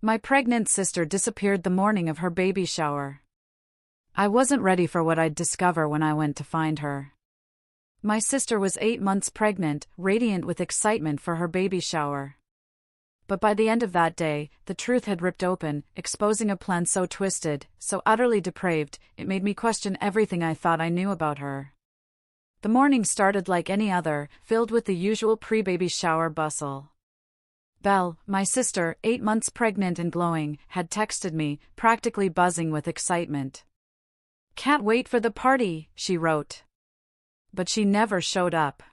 My pregnant sister disappeared the morning of her baby shower. I wasn't ready for what I'd discover when I went to find her. My sister was 8 months pregnant, radiant with excitement for her baby shower. But by the end of that day, the truth had ripped open, exposing a plan so twisted, so utterly depraved, it made me question everything I thought I knew about her. The morning started like any other, filled with the usual pre-baby shower bustle. Belle, my sister, 8 months pregnant and glowing, had texted me, practically buzzing with excitement. "Can't wait for the party," she wrote. But she never showed up.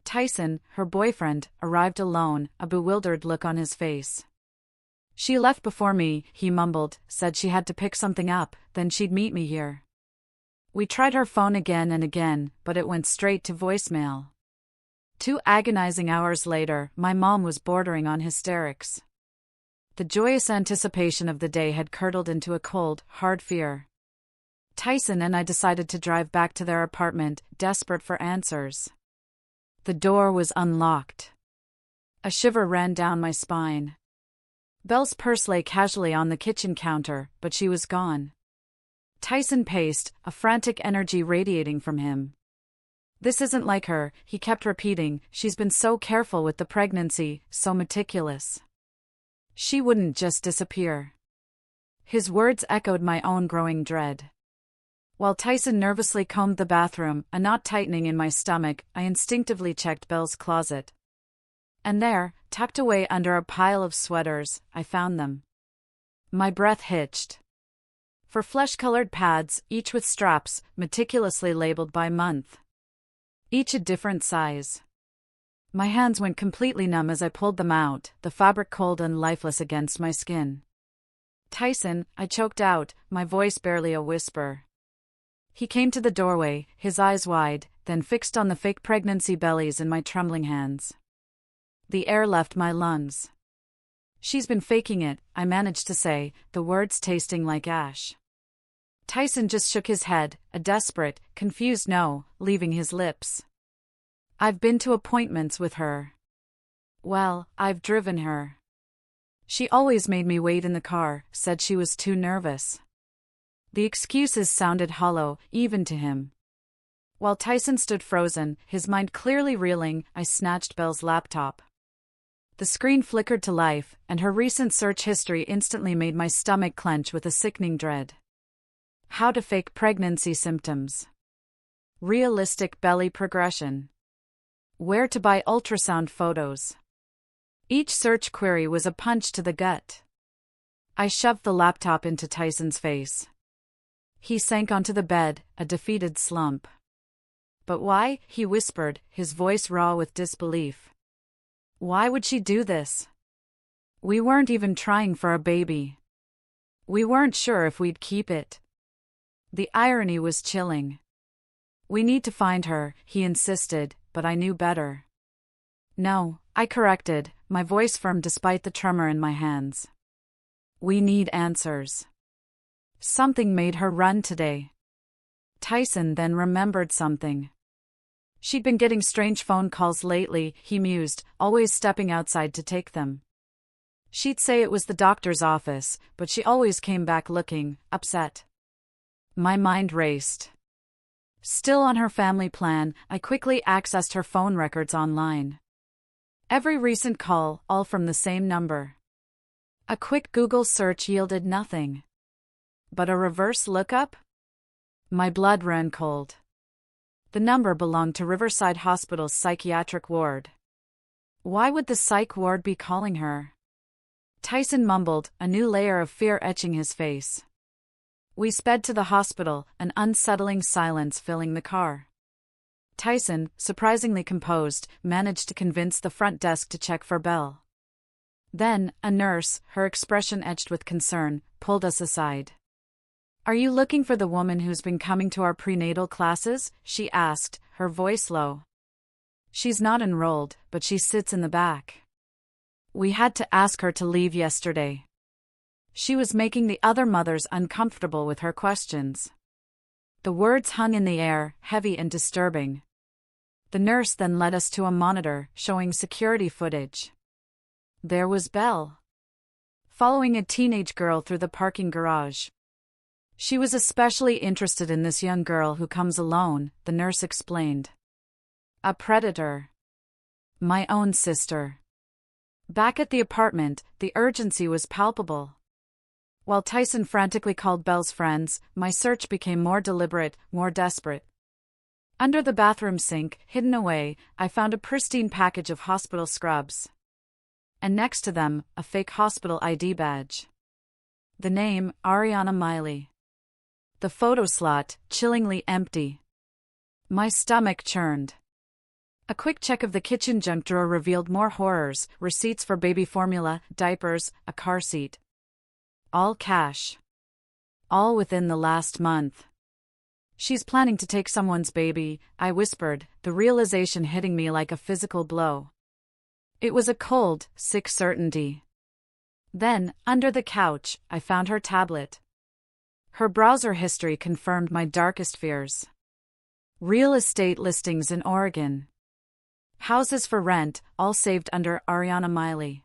Tyson, her boyfriend, arrived alone, a bewildered look on his face. "She left before me," he mumbled, said she had to pick something up, then she'd meet me here. We tried her phone again and again, but it went straight to voicemail. 2 agonizing hours later, my mom was bordering on hysterics. The joyous anticipation of the day had curdled into a cold, hard fear. Tyson and I decided to drive back to their apartment, desperate for answers. The door was unlocked. A shiver ran down my spine. Belle's purse lay casually on the kitchen counter, but she was gone. Tyson paced, a frantic energy radiating from him. "This isn't like her," he kept repeating. "She's been so careful with the pregnancy, so meticulous. She wouldn't just disappear." His words echoed my own growing dread. While Tyson nervously combed the bathroom, a knot tightening in my stomach, I instinctively checked Belle's closet. And there, tucked away under a pile of sweaters, I found them. My breath hitched. 4 flesh-colored pads, each with straps, meticulously labeled by month. Each a different size. My hands went completely numb as I pulled them out, the fabric cold and lifeless against my skin. "Tyson," I choked out, my voice barely a whisper. He came to the doorway, his eyes wide, then fixed on the fake pregnancy bellies in my trembling hands. The air left my lungs. "She's been faking it," I managed to say, the words tasting like ash. Tyson just shook his head, a desperate, confused no, leaving his lips. "I've been to appointments with her. Well, I've driven her. She always made me wait in the car, said she was too nervous." The excuses sounded hollow, even to him. While Tyson stood frozen, his mind clearly reeling, I snatched Belle's laptop. The screen flickered to life, and her recent search history instantly made my stomach clench with a sickening dread. How to fake pregnancy symptoms. Realistic belly progression. Where to buy ultrasound photos. Each search query was a punch to the gut. I shoved the laptop into Tyson's face. He sank onto the bed, a defeated slump. "But why?" he whispered, his voice raw with disbelief. "Why would she do this? We weren't even trying for a baby. We weren't sure if we'd keep it." The irony was chilling. "We need to find her," he insisted, but I knew better. "No," I corrected, my voice firm despite the tremor in my hands. "We need answers. Something made her run today." Tyson then remembered something. "She'd been getting strange phone calls lately," he mused, always stepping outside to take them. "She'd say it was the doctor's office, but she always came back looking upset." My mind raced. Still on her family plan, I quickly accessed her phone records online. Every recent call, all from the same number. A quick Google search yielded nothing. But a reverse lookup? My blood ran cold. The number belonged to Riverside Hospital's psychiatric ward. Why would the psych ward be calling her? Tyson mumbled, a new layer of fear etching his face. We sped to the hospital, an unsettling silence filling the car. Tyson, surprisingly composed, managed to convince the front desk to check for Belle. Then, a nurse, her expression etched with concern, pulled us aside. "Are you looking for the woman who's been coming to our prenatal classes?" she asked, her voice low. "She's not enrolled, but she sits in the back. We had to ask her to leave yesterday. She was making the other mothers uncomfortable with her questions." The words hung in the air, heavy and disturbing. The nurse then led us to a monitor, showing security footage. There was Belle. following a teenage girl through the parking garage. She was especially interested in this young girl who comes alone, the nurse explained. A predator. My own sister. Back at the apartment, the urgency was palpable. While Tyson frantically called Belle's friends, my search became more deliberate, more desperate. Under the bathroom sink, hidden away, I found a pristine package of hospital scrubs. And next to them, a fake hospital ID badge. The name, Ariana Miley. The photo slot, chillingly empty. My stomach churned. A quick check of the kitchen junk drawer revealed more horrors: receipts for baby formula, diapers, a car seat. All cash. All within the last month. She's planning to take someone's baby, I whispered, the realization hitting me like a physical blow. It was a cold, sick certainty. Then, under the couch, I found her tablet. Her browser history confirmed my darkest fears. Real estate listings in Oregon. Houses for rent, all saved under Ariana Miley.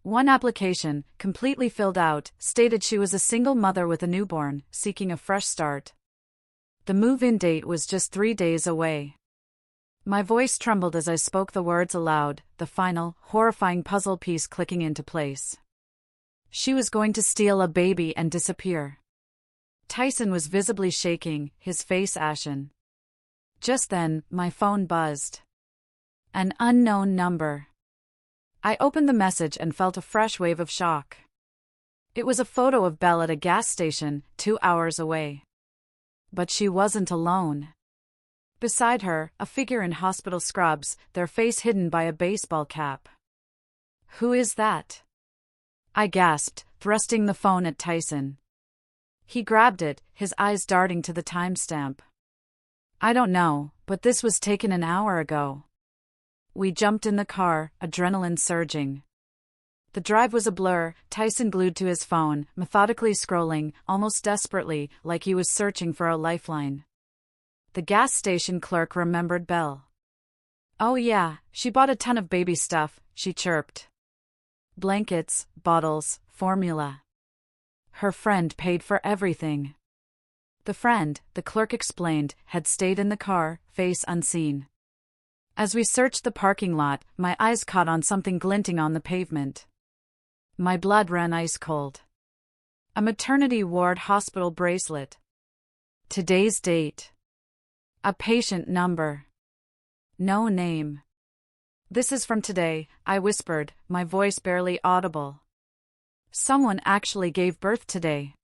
One application, completely filled out, stated she was a single mother with a newborn, seeking a fresh start. The move-in date was just 3 days away. My voice trembled as I spoke the words aloud, the final, horrifying puzzle piece clicking into place. She was going to steal a baby and disappear. Tyson was visibly shaking, his face ashen. Just then, my phone buzzed. An unknown number. I opened the message and felt a fresh wave of shock. It was a photo of Belle at a gas station, 2 hours away. But she wasn't alone. Beside her, a figure in hospital scrubs, their face hidden by a baseball cap. Who is that? I gasped, thrusting the phone at Tyson. He grabbed it, his eyes darting to the timestamp. I don't know, but this was taken an hour ago. We jumped in the car, adrenaline surging. The drive was a blur, Tyson glued to his phone, methodically scrolling, almost desperately, like he was searching for a lifeline. The gas station clerk remembered Belle. Oh yeah, she bought a ton of baby stuff, she chirped. Blankets, bottles, formula. Her friend paid for everything. The friend, the clerk explained, had stayed in the car, face unseen. As we searched the parking lot, my eyes caught on something glinting on the pavement. My blood ran ice cold. A maternity ward hospital bracelet. Today's date. A patient number. No name. This is from today, I whispered, my voice barely audible. Someone actually gave birth today.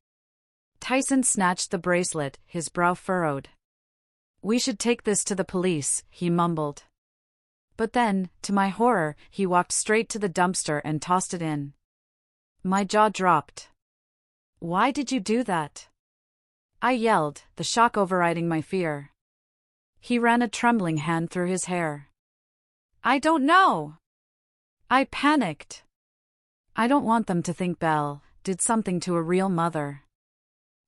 Tyson snatched the bracelet, his brow furrowed. We should take this to the police, he mumbled. But then, to my horror, he walked straight to the dumpster and tossed it in. My jaw dropped. Why did you do that? I yelled, the shock overriding my fear. He ran a trembling hand through his hair. I don't know. I panicked. I don't want them to think Belle did something to a real mother.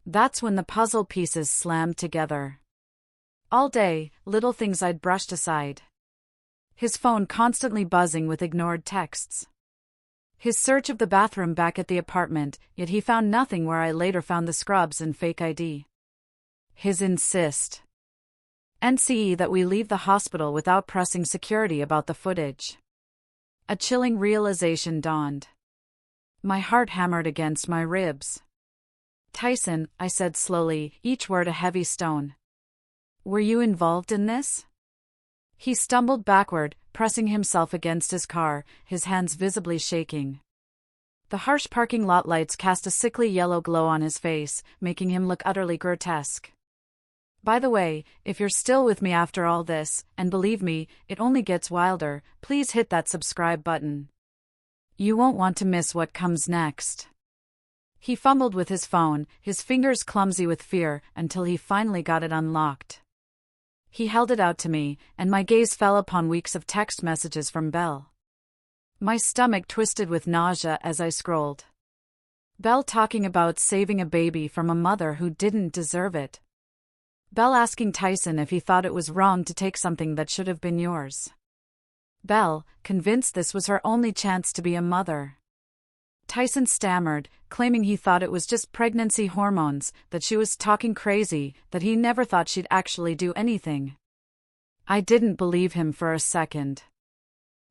That's when the puzzle pieces slammed together. All day, little things I'd brushed aside. His phone constantly buzzing with ignored texts. His search of the bathroom back at the apartment, yet he found nothing where I later found the scrubs and fake ID. His insist. NCE that we leave the hospital without pressing security about the footage. A chilling realization dawned. My heart hammered against my ribs. Tyson, I said slowly, each word a heavy stone. Were you involved in this? He stumbled backward, pressing himself against his car, his hands visibly shaking. The harsh parking lot lights cast a sickly yellow glow on his face, making him look utterly grotesque. By the way, if you're still with me after all this, and believe me, it only gets wilder, please hit that subscribe button. You won't want to miss what comes next. He fumbled with his phone, his fingers clumsy with fear, until he finally got it unlocked. He held it out to me, and my gaze fell upon weeks of text messages from Belle. My stomach twisted with nausea as I scrolled. Belle talking about saving a baby from a mother who didn't deserve it. Belle asking Tyson if he thought it was wrong to take something that should have been yours. Belle, convinced this was her only chance to be a mother. Tyson stammered, claiming he thought it was just pregnancy hormones, that she was talking crazy, that he never thought she'd actually do anything. I didn't believe him for a second.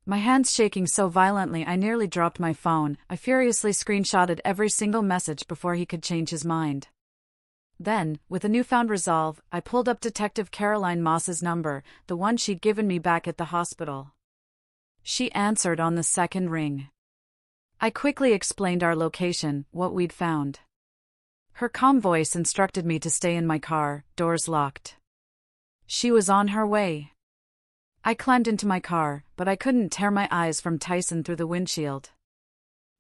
My hands shaking so violently I nearly dropped my phone. I furiously screenshotted every single message before he could change his mind. Then, with a newfound resolve, I pulled up Detective Caroline Moss's number, the one she'd given me back at the hospital. She answered on the second ring. I quickly explained our location, what we'd found. Her calm voice instructed me to stay in my car, doors locked. She was on her way. I climbed into my car, but I couldn't tear my eyes from Tyson through the windshield.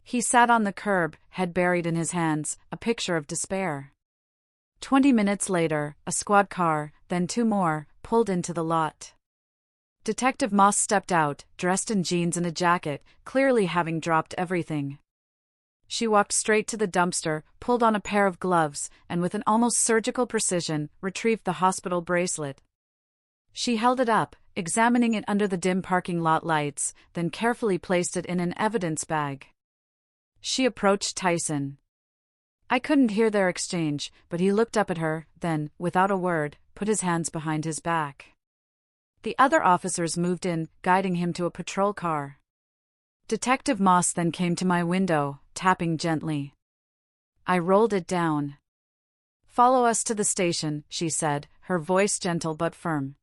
He sat on the curb, head buried in his hands, a picture of despair. 20 minutes later, a squad car, then 2 more, pulled into the lot. Detective Moss stepped out, dressed in jeans and a jacket, clearly having dropped everything. She walked straight to the dumpster, pulled on a pair of gloves, and with an almost surgical precision, retrieved the hospital bracelet. She held it up, examining it under the dim parking lot lights, then carefully placed it in an evidence bag. She approached Tyson. I couldn't hear their exchange, but he looked up at her, then, without a word, put his hands behind his back. The other officers moved in, guiding him to a patrol car. Detective Moss then came to my window, tapping gently. I rolled it down. "Follow us to the station," she said, her voice gentle but firm.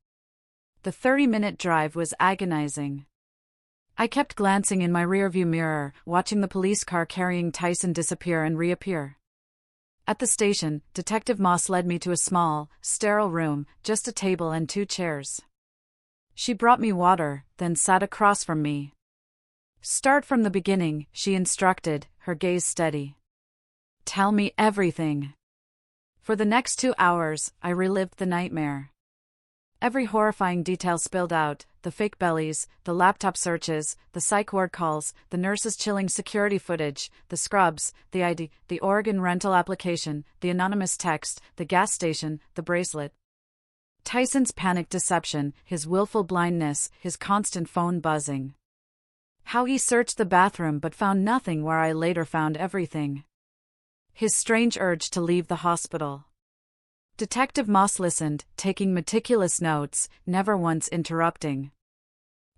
The 30-minute drive was agonizing. I kept glancing in my rearview mirror, watching the police car carrying Tyson disappear and reappear. At the station, Detective Moss led me to a small, sterile room, just a table and 2 chairs. She brought me water, then sat across from me. "Start from the beginning," she instructed, her gaze steady. "Tell me everything." For the next 2 hours, I relived the nightmare. Every horrifying detail spilled out: the fake bellies, the laptop searches, the psych ward calls, the nurses' chilling security footage, the scrubs, the ID, the Oregon rental application, the anonymous text, the gas station, the bracelet. Tyson's panicked deception, his willful blindness, his constant phone buzzing. How he searched the bathroom but found nothing where I later found everything. His strange urge to leave the hospital. Detective Moss listened, taking meticulous notes, never once interrupting.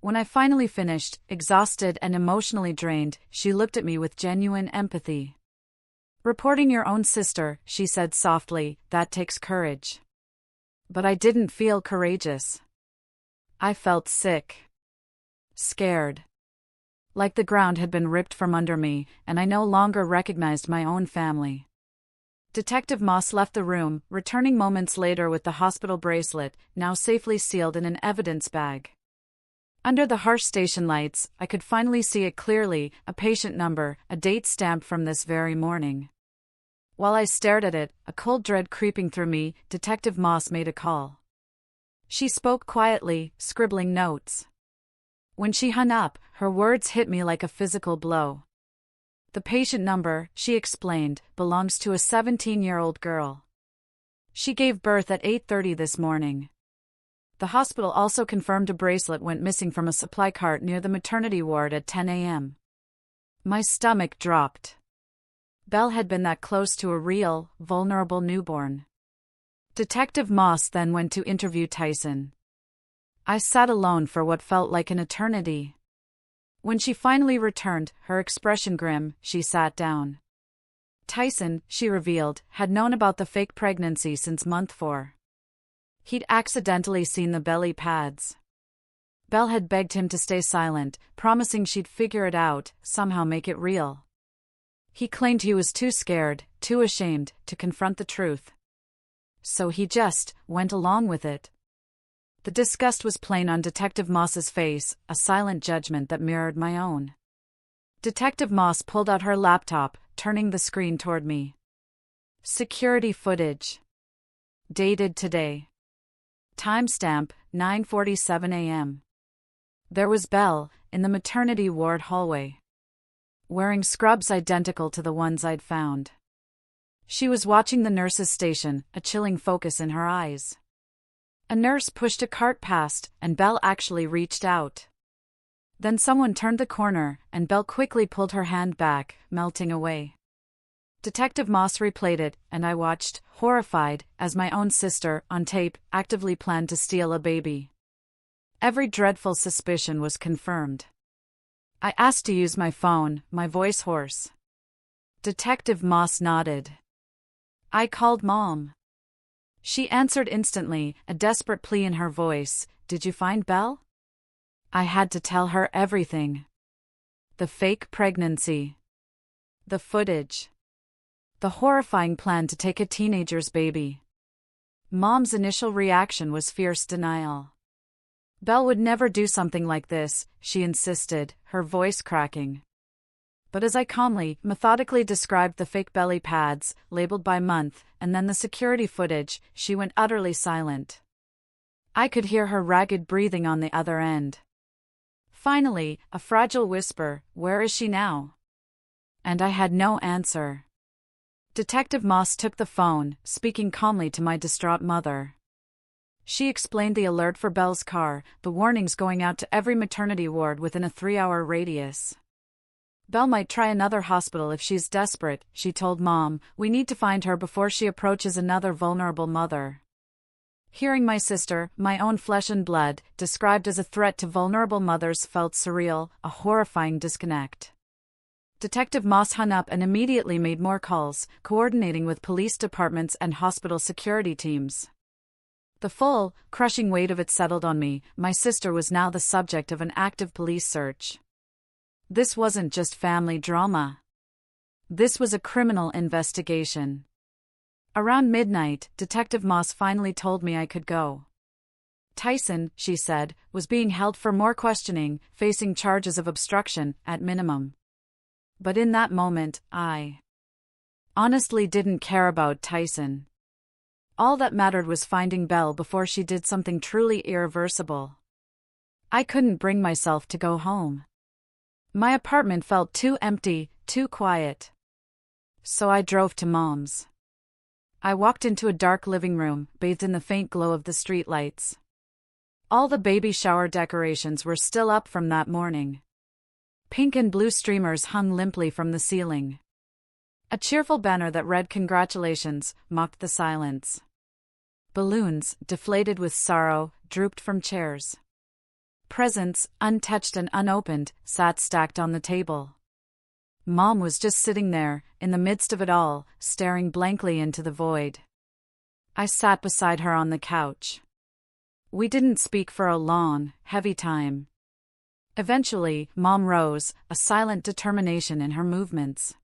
When I finally finished, exhausted and emotionally drained, she looked at me with genuine empathy. "Reporting your own sister," she said softly, "that takes courage." But I didn't feel courageous. I felt sick. Scared. Like the ground had been ripped from under me, and I no longer recognized my own family. Detective Moss left the room, returning moments later with the hospital bracelet, now safely sealed in an evidence bag. Under the harsh station lights, I could finally see it clearly, a patient number, a date stamped from this very morning. While I stared at it, a cold dread creeping through me, Detective Moss made a call. She spoke quietly, scribbling notes. When she hung up, her words hit me like a physical blow. "The patient number," she explained, "belongs to a 17-year-old girl. She gave birth at 8:30 this morning." The hospital also confirmed a bracelet went missing from a supply cart near the maternity ward at 10 a.m. My stomach dropped. Belle had been that close to a real, vulnerable newborn. Detective Moss then went to interview Tyson. I sat alone for what felt like an eternity. When she finally returned, her expression grim, she sat down. Tyson, she revealed, had known about the fake pregnancy since month 4. He'd accidentally seen the belly pads. Belle had begged him to stay silent, promising she'd figure it out, somehow make it real. He claimed he was too scared, too ashamed, to confront the truth. So he just went along with it. The disgust was plain on Detective Moss's face, a silent judgment that mirrored my own. Detective Moss pulled out her laptop, turning the screen toward me. Security footage. Dated today. Timestamp, 9:47 a.m. There was Belle, in the maternity ward hallway. Wearing scrubs identical to the ones I'd found. She was watching the nurse's station, a chilling focus in her eyes. A nurse pushed a cart past, and Belle actually reached out. Then someone turned the corner, and Belle quickly pulled her hand back, melting away. Detective Moss replayed it, and I watched, horrified, as my own sister, on tape, actively planned to steal a baby. Every dreadful suspicion was confirmed. I asked to use my phone, my voice hoarse. Detective Moss nodded. I called Mom. She answered instantly, a desperate plea in her voice. Did you find Belle? I had to tell her everything. The fake pregnancy. The footage. The horrifying plan to take a teenager's baby. Mom's initial reaction was fierce denial. Belle would never do something like this, she insisted, her voice cracking. But as I calmly, methodically described the fake belly pads, labeled by month, and then the security footage, she went utterly silent. I could hear her ragged breathing on the other end. Finally, a fragile whisper, "Where is she now?" And I had no answer. Detective Moss took the phone, speaking calmly to my distraught mother. She explained the alert for Belle's car, the warnings going out to every maternity ward within a 3-hour radius. Belle might try another hospital if she's desperate, she told Mom. We need to find her before she approaches another vulnerable mother. Hearing my sister, my own flesh and blood, described as a threat to vulnerable mothers felt surreal, a horrifying disconnect. Detective Moss hung up and immediately made more calls, coordinating with police departments and hospital security teams. The full, crushing weight of it settled on me. My sister was now the subject of an active police search. This wasn't just family drama. This was a criminal investigation. Around midnight, Detective Moss finally told me I could go. Tyson, she said, was being held for more questioning, facing charges of obstruction, at minimum. But in that moment, I honestly didn't care about Tyson. All that mattered was finding Belle before she did something truly irreversible. I couldn't bring myself to go home. My apartment felt too empty, too quiet. So I drove to Mom's. I walked into a dark living room, bathed in the faint glow of the streetlights. All the baby shower decorations were still up from that morning. Pink and blue streamers hung limply from the ceiling. A cheerful banner that read "Congratulations" mocked the silence. Balloons, deflated with sorrow, drooped from chairs. Presents, untouched and unopened, sat stacked on the table. Mom was just sitting there, in the midst of it all, staring blankly into the void. I sat beside her on the couch. We didn't speak for a long, heavy time. Eventually, Mom rose, a silent determination in her movements.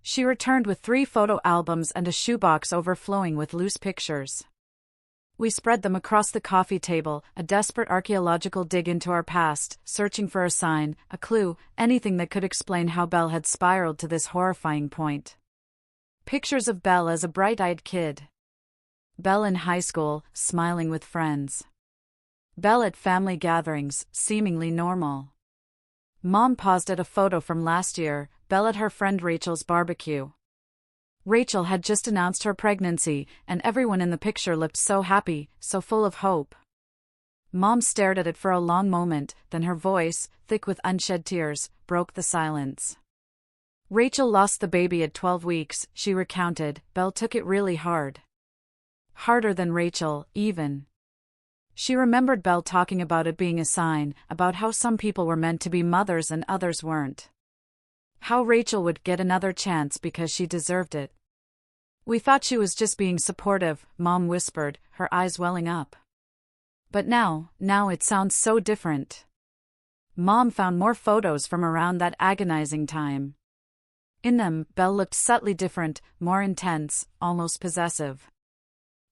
She returned with 3 photo albums and a shoebox overflowing with loose pictures. We spread them across the coffee table, a desperate archaeological dig into our past, searching for a sign, a clue, anything that could explain how Belle had spiraled to this horrifying point. Pictures of Belle as a bright-eyed kid. Belle in high school, smiling with friends. Belle at family gatherings, seemingly normal. Mom paused at a photo from last year, Belle at her friend Rachel's barbecue. Rachel had just announced her pregnancy, and everyone in the picture looked so happy, so full of hope. Mom stared at it for a long moment, then her voice, thick with unshed tears, broke the silence. Rachel lost the baby at 12 weeks, she recounted. Belle took it really hard. Harder than Rachel, even. She remembered Belle talking about it being a sign, about how some people were meant to be mothers and others weren't. How Rachel would get another chance because she deserved it. We thought she was just being supportive, Mom whispered, her eyes welling up. But now it sounds so different. Mom found more photos from around that agonizing time. In them, Belle looked subtly different, more intense, almost possessive.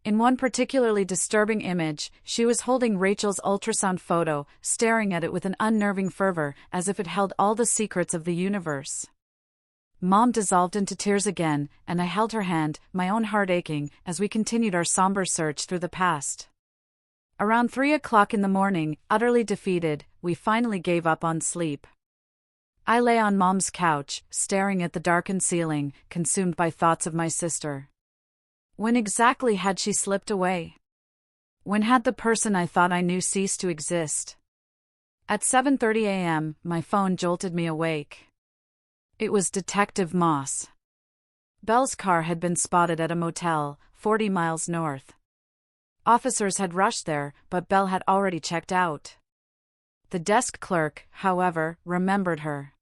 In one particularly disturbing image, she was holding Rachel's ultrasound photo, staring at it with an unnerving fervor, as if it held all the secrets of the universe. Mom dissolved into tears again, and I held her hand, my own heart aching, as we continued our somber search through the past. Around 3 o'clock in the morning, utterly defeated, we finally gave up on sleep. I lay on Mom's couch, staring at the darkened ceiling, consumed by thoughts of my sister. When exactly had she slipped away? When had the person I thought I knew ceased to exist? At 7:30 a.m., my phone jolted me awake. It was Detective Moss. Belle's car had been spotted at a motel, 40 miles north. Officers had rushed there, but Belle had already checked out. The desk clerk, however, remembered her.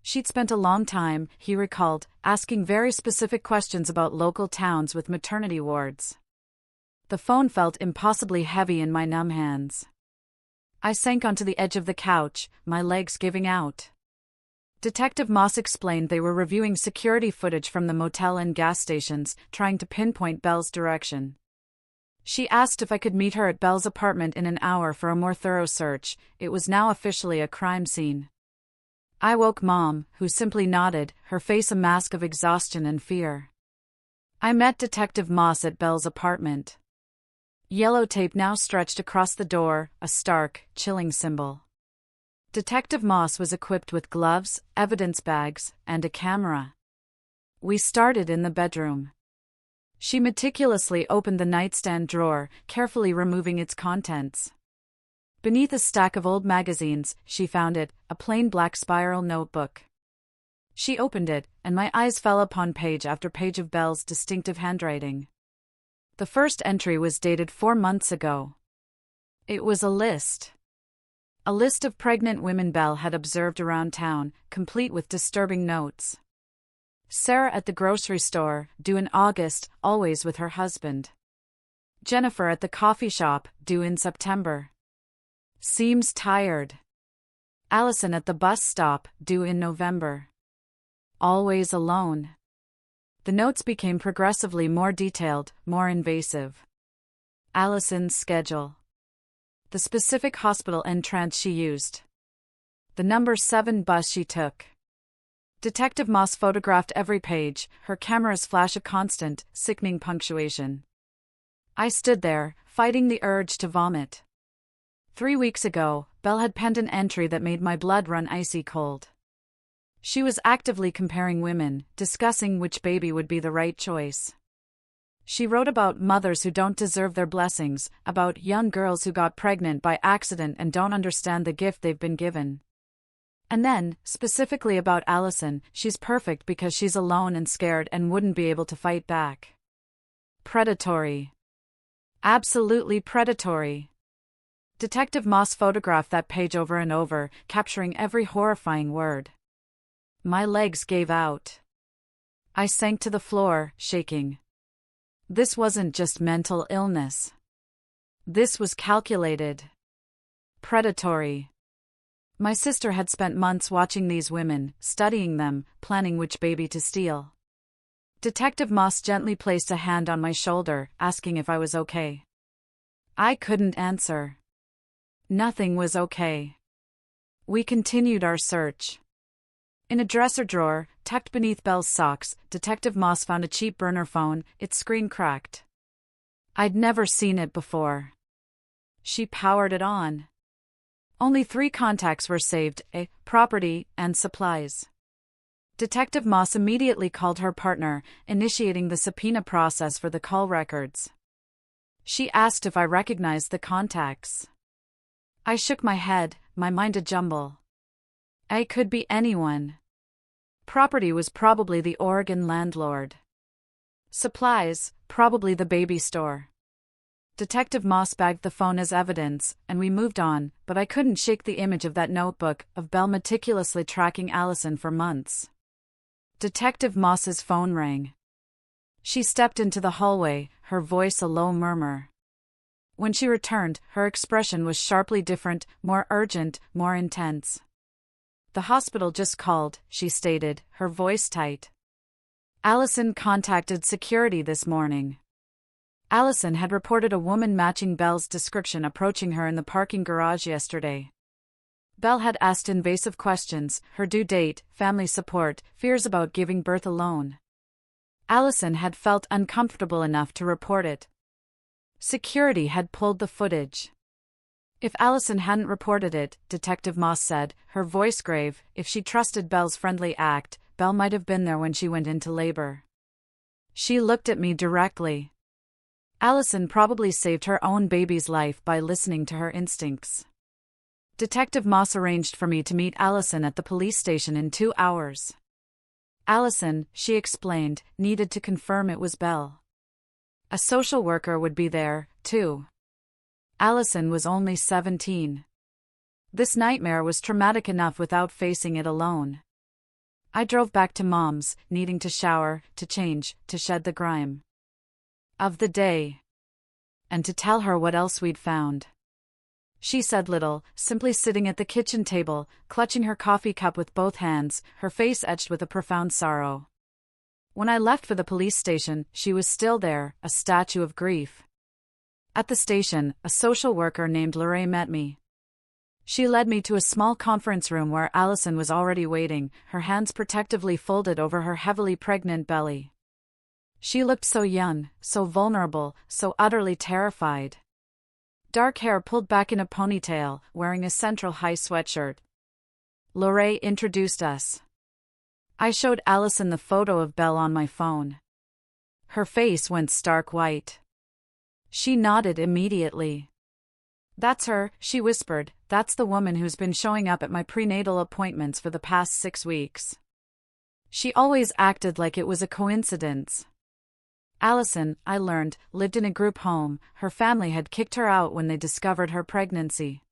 She'd spent a long time, he recalled, asking very specific questions about local towns with maternity wards. The phone felt impossibly heavy in my numb hands. I sank onto the edge of the couch, my legs giving out. Detective Moss explained they were reviewing security footage from the motel and gas stations, trying to pinpoint Belle's direction. She asked if I could meet her at Belle's apartment in an hour for a more thorough search. It was now officially a crime scene. I woke Mom, who simply nodded, her face a mask of exhaustion and fear. I met Detective Moss at Belle's apartment. Yellow tape now stretched across the door, a stark, chilling symbol. Detective Moss was equipped with gloves, evidence bags, and a camera. We started in the bedroom. She meticulously opened the nightstand drawer, carefully removing its contents. Beneath a stack of old magazines, she found a plain black spiral notebook. She opened it, and my eyes fell upon page after page of Belle's distinctive handwriting. The first entry was dated 4 months ago. It was a list. A list of pregnant women Belle had observed around town, complete with disturbing notes. Sarah at the grocery store, due in August, always with her husband. Jennifer at the coffee shop, due in September. Seems tired. Allison at the bus stop, due in November. Always alone. The notes became progressively more detailed, more invasive. Allison's schedule. The specific hospital entrance she used. The number 7 bus she took. Detective Moss photographed every page, her camera's flash a constant, sickening punctuation. I stood there, fighting the urge to vomit. 3 weeks ago, Belle had penned an entry that made my blood run icy cold. She was actively comparing women, discussing which baby would be the right choice. She wrote about mothers who don't deserve their blessings, about young girls who got pregnant by accident and don't understand the gift they've been given. And then, specifically about Allison, she's perfect because she's alone and scared and wouldn't be able to fight back. Predatory. Absolutely predatory. Detective Moss photographed that page over and over, capturing every horrifying word. My legs gave out. I sank to the floor, shaking. This wasn't just mental illness. This was calculated. Predatory. My sister had spent months watching these women, studying them, planning which baby to steal. Detective Moss gently placed a hand on my shoulder, asking if I was okay. I couldn't answer. Nothing was okay. We continued our search. In a dresser drawer, tucked beneath Belle's socks, Detective Moss found a cheap burner phone, its screen cracked. I'd never seen it before. She powered it on. Only 3 contacts were saved, property, and supplies. Detective Moss immediately called her partner, initiating the subpoena process for the call records. She asked if I recognized the contacts. I shook my head, my mind a jumble. I could be anyone. Property was probably the Oregon landlord. Supplies, probably the baby store. Detective Moss bagged the phone as evidence, and we moved on, but I couldn't shake the image of that notebook, of Belle meticulously tracking Allison for months. Detective Moss's phone rang. She stepped into the hallway, her voice a low murmur. When she returned, her expression was sharply different, more urgent, more intense. The hospital just called, she stated, her voice tight. Allison contacted security this morning. Allison had reported a woman matching Belle's description approaching her in the parking garage yesterday. Belle had asked invasive questions, her due date, family support, fears about giving birth alone. Allison had felt uncomfortable enough to report it. Security had pulled the footage. If Allison hadn't reported it, Detective Moss said, her voice grave, if she trusted Belle's friendly act, Belle might have been there when she went into labor. She looked at me directly. Allison probably saved her own baby's life by listening to her instincts. Detective Moss arranged for me to meet Allison at the police station in 2 hours. Allison, she explained, needed to confirm it was Belle. A social worker would be there, too. Allison was only 17. This nightmare was traumatic enough without facing it alone. I drove back to Mom's, needing to shower, to change, to shed the grime of the day, and to tell her what else we'd found. She said little, simply sitting at the kitchen table, clutching her coffee cup with both hands, her face etched with a profound sorrow. When I left for the police station, she was still there, a statue of grief. At the station, a social worker named Lorraine met me. She led me to a small conference room where Allison was already waiting, her hands protectively folded over her heavily pregnant belly. She looked so young, so vulnerable, so utterly terrified. Dark hair pulled back in a ponytail, wearing a Central High sweatshirt. Lorraine introduced us. I showed Allison the photo of Belle on my phone. Her face went stark white. She nodded immediately. "That's her," she whispered. "That's the woman who's been showing up at my prenatal appointments for the past 6 weeks. She always acted like it was a coincidence." Allison, I learned, lived in a group home. Her family had kicked her out when they discovered her pregnancy.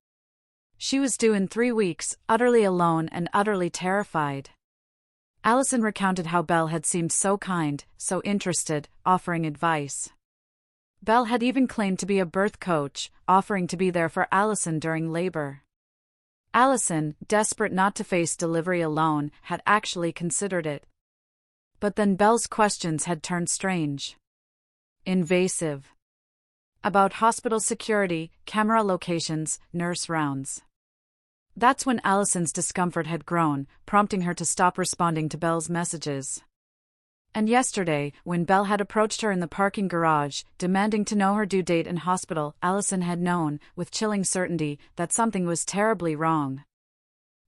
She was due in 3 weeks, utterly alone and utterly terrified. Allison recounted how Belle had seemed so kind, so interested, offering advice. Belle had even claimed to be a birth coach, offering to be there for Allison during labor. Allison, desperate not to face delivery alone, had actually considered it. But then Belle's questions had turned strange. Invasive. About hospital security, camera locations, nurse rounds. That's when Allison's discomfort had grown, prompting her to stop responding to Belle's messages. And yesterday, when Belle had approached her in the parking garage, demanding to know her due date and hospital, Allison had known, with chilling certainty, that something was terribly wrong.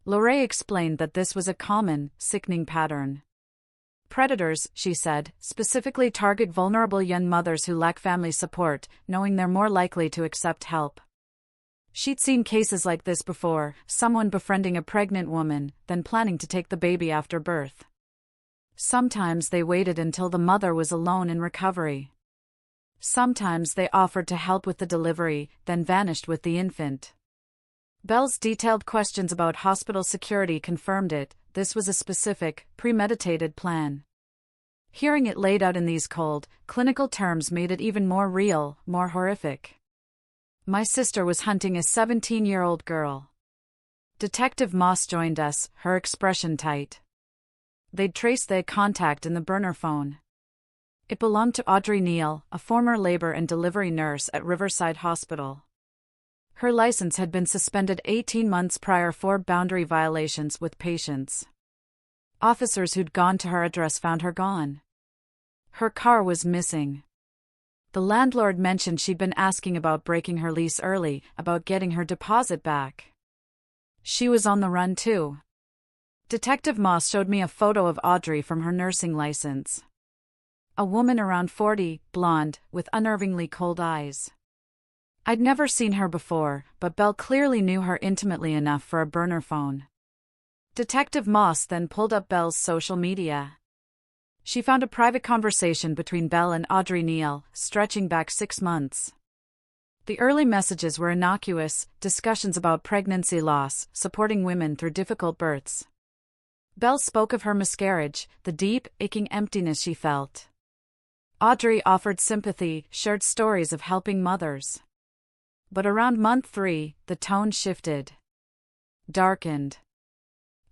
Lorraine explained that this was a common, sickening pattern. Predators, she said, specifically target vulnerable young mothers who lack family support, knowing they're more likely to accept help. She'd seen cases like this before, someone befriending a pregnant woman, then planning to take the baby after birth. Sometimes they waited until the mother was alone in recovery. Sometimes they offered to help with the delivery, then vanished with the infant. Belle's detailed questions about hospital security confirmed it. This was a specific, premeditated plan. Hearing it laid out in these cold, clinical terms made it even more real, more horrific. My sister was hunting a 17-year-old girl. Detective Moss joined us, her expression tight. They'd traced the contact in the burner phone. It belonged to Audrey Neal, a former labor and delivery nurse at Riverside Hospital. Her license had been suspended 18 months prior for boundary violations with patients. Officers who'd gone to her address found her gone. Her car was missing. The landlord mentioned she'd been asking about breaking her lease early, about getting her deposit back. She was on the run too. Detective Moss showed me a photo of Audrey from her nursing license. A woman around 40, blonde, with unnervingly cold eyes. I'd never seen her before, but Belle clearly knew her intimately enough for a burner phone. Detective Moss then pulled up Belle's social media. She found a private conversation between Belle and Audrey Neal, stretching back 6 months. The early messages were innocuous, discussions about pregnancy loss, supporting women through difficult births. Belle spoke of her miscarriage, the deep, aching emptiness she felt. Audrey offered sympathy, shared stories of helping mothers. But around month 3, the tone shifted. Darkened.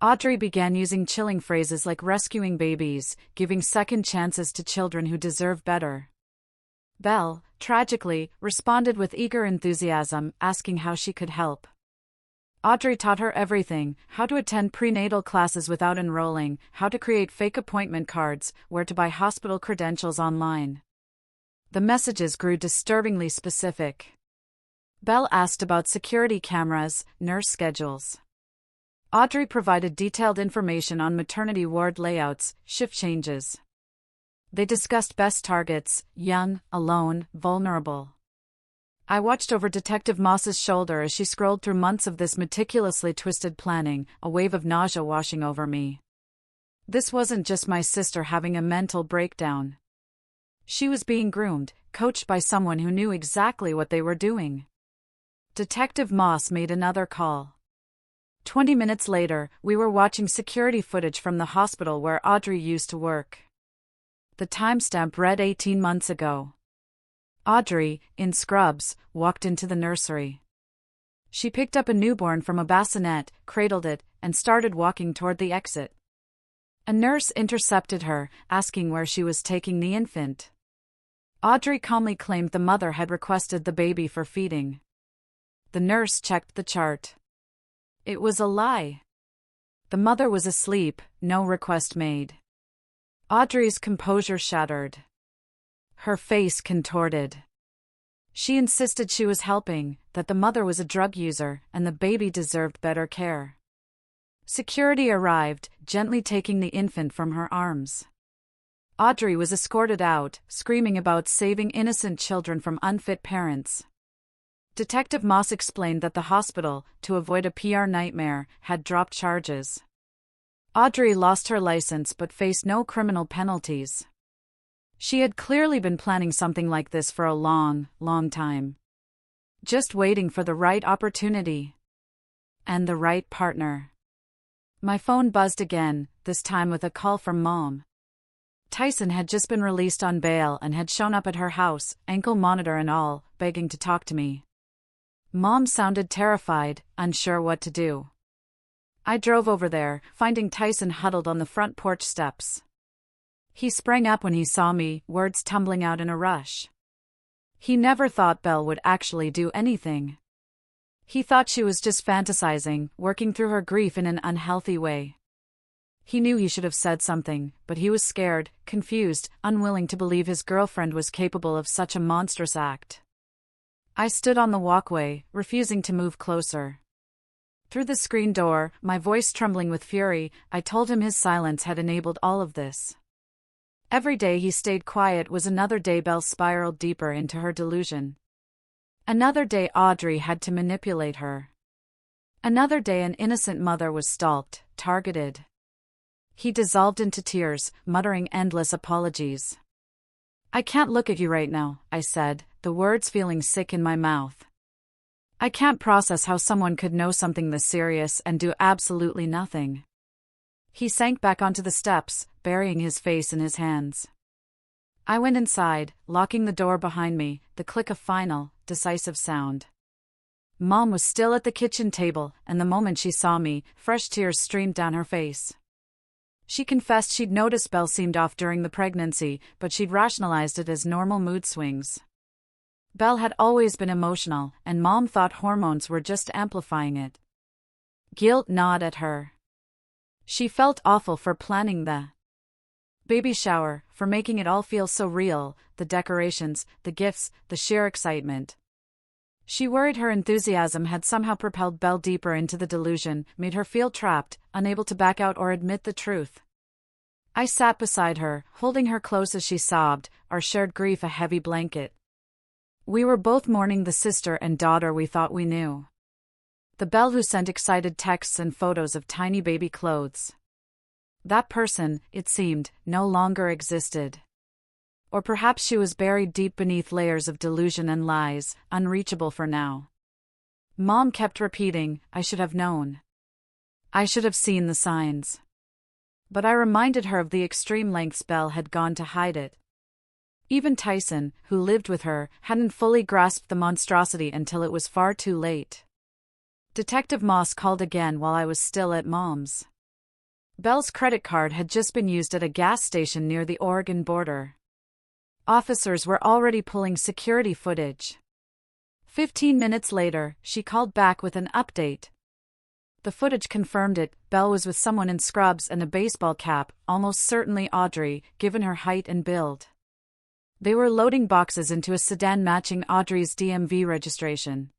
Audrey began using chilling phrases like rescuing babies, giving second chances to children who deserve better. Belle, tragically, responded with eager enthusiasm, asking how she could help. Audrey taught her everything: how to attend prenatal classes without enrolling, how to create fake appointment cards, where to buy hospital credentials online. The messages grew disturbingly specific. Belle asked about security cameras, nurse schedules. Audrey provided detailed information on maternity ward layouts, shift changes. They discussed best targets: young, alone, vulnerable. I watched over Detective Moss's shoulder as she scrolled through months of this meticulously twisted planning, a wave of nausea washing over me. This wasn't just my sister having a mental breakdown. She was being groomed, coached by someone who knew exactly what they were doing. Detective Moss made another call. 20 minutes later, we were watching security footage from the hospital where Audrey used to work. The timestamp read 18 months ago. Audrey, in scrubs, walked into the nursery. She picked up a newborn from a bassinet, cradled it, and started walking toward the exit. A nurse intercepted her, asking where she was taking the infant. Audrey calmly claimed the mother had requested the baby for feeding. The nurse checked the chart. It was a lie. The mother was asleep, no request made. Audrey's composure shattered. Her face contorted. She insisted she was helping, that the mother was a drug user, and the baby deserved better care. Security arrived, gently taking the infant from her arms. Audrey was escorted out, screaming about saving innocent children from unfit parents. Detective Moss explained that the hospital, to avoid a PR nightmare, had dropped charges. Audrey lost her license but faced no criminal penalties. She had clearly been planning something like this for a long, long time. Just waiting for the right opportunity. And the right partner. My phone buzzed again, this time with a call from Mom. Tyson had just been released on bail and had shown up at her house, ankle monitor and all, begging to talk to me. Mom sounded terrified, unsure what to do. I drove over there, finding Tyson huddled on the front porch steps. He sprang up when he saw me, words tumbling out in a rush. He never thought Belle would actually do anything. He thought she was just fantasizing, working through her grief in an unhealthy way. He knew he should have said something, but he was scared, confused, unwilling to believe his girlfriend was capable of such a monstrous act. I stood on the walkway, refusing to move closer. Through the screen door, my voice trembling with fury, I told him his silence had enabled all of this. Every day he stayed quiet was another day Belle spiraled deeper into her delusion. Another day Audrey had to manipulate her. Another day an innocent mother was stalked, targeted. He dissolved into tears, muttering endless apologies. "I can't look at you right now," I said, the words feeling sick in my mouth. "I can't process how someone could know something this serious and do absolutely nothing." He sank back onto the steps, burying his face in his hands. I went inside, locking the door behind me, the click of final, decisive sound. Mom was still at the kitchen table, and the moment she saw me, fresh tears streamed down her face. She confessed she'd noticed Belle seemed off during the pregnancy, but she'd rationalized it as normal mood swings. Belle had always been emotional, and Mom thought hormones were just amplifying it. Guilt gnawed at her. She felt awful for planning the baby shower, for making it all feel so real, the decorations, the gifts, the sheer excitement. She worried her enthusiasm had somehow propelled Belle deeper into the delusion, made her feel trapped, unable to back out or admit the truth. I sat beside her, holding her close as she sobbed, our shared grief a heavy blanket. We were both mourning the sister and daughter we thought we knew. The Belle who sent excited texts and photos of tiny baby clothes. That person, it seemed, no longer existed. Or perhaps she was buried deep beneath layers of delusion and lies, unreachable for now. Mom kept repeating, "I should have known. I should have seen the signs." But I reminded her of the extreme lengths Belle had gone to hide it. Even Tyson, who lived with her, hadn't fully grasped the monstrosity until it was far too late. Detective Moss called again while I was still at Mom's. Belle's credit card had just been used at a gas station near the Oregon border. Officers were already pulling security footage. 15 minutes later, she called back with an update. The footage confirmed it. Belle was with someone in scrubs and a baseball cap, almost certainly Audrey, given her height and build. They were loading boxes into a sedan matching Audrey's DMV registration.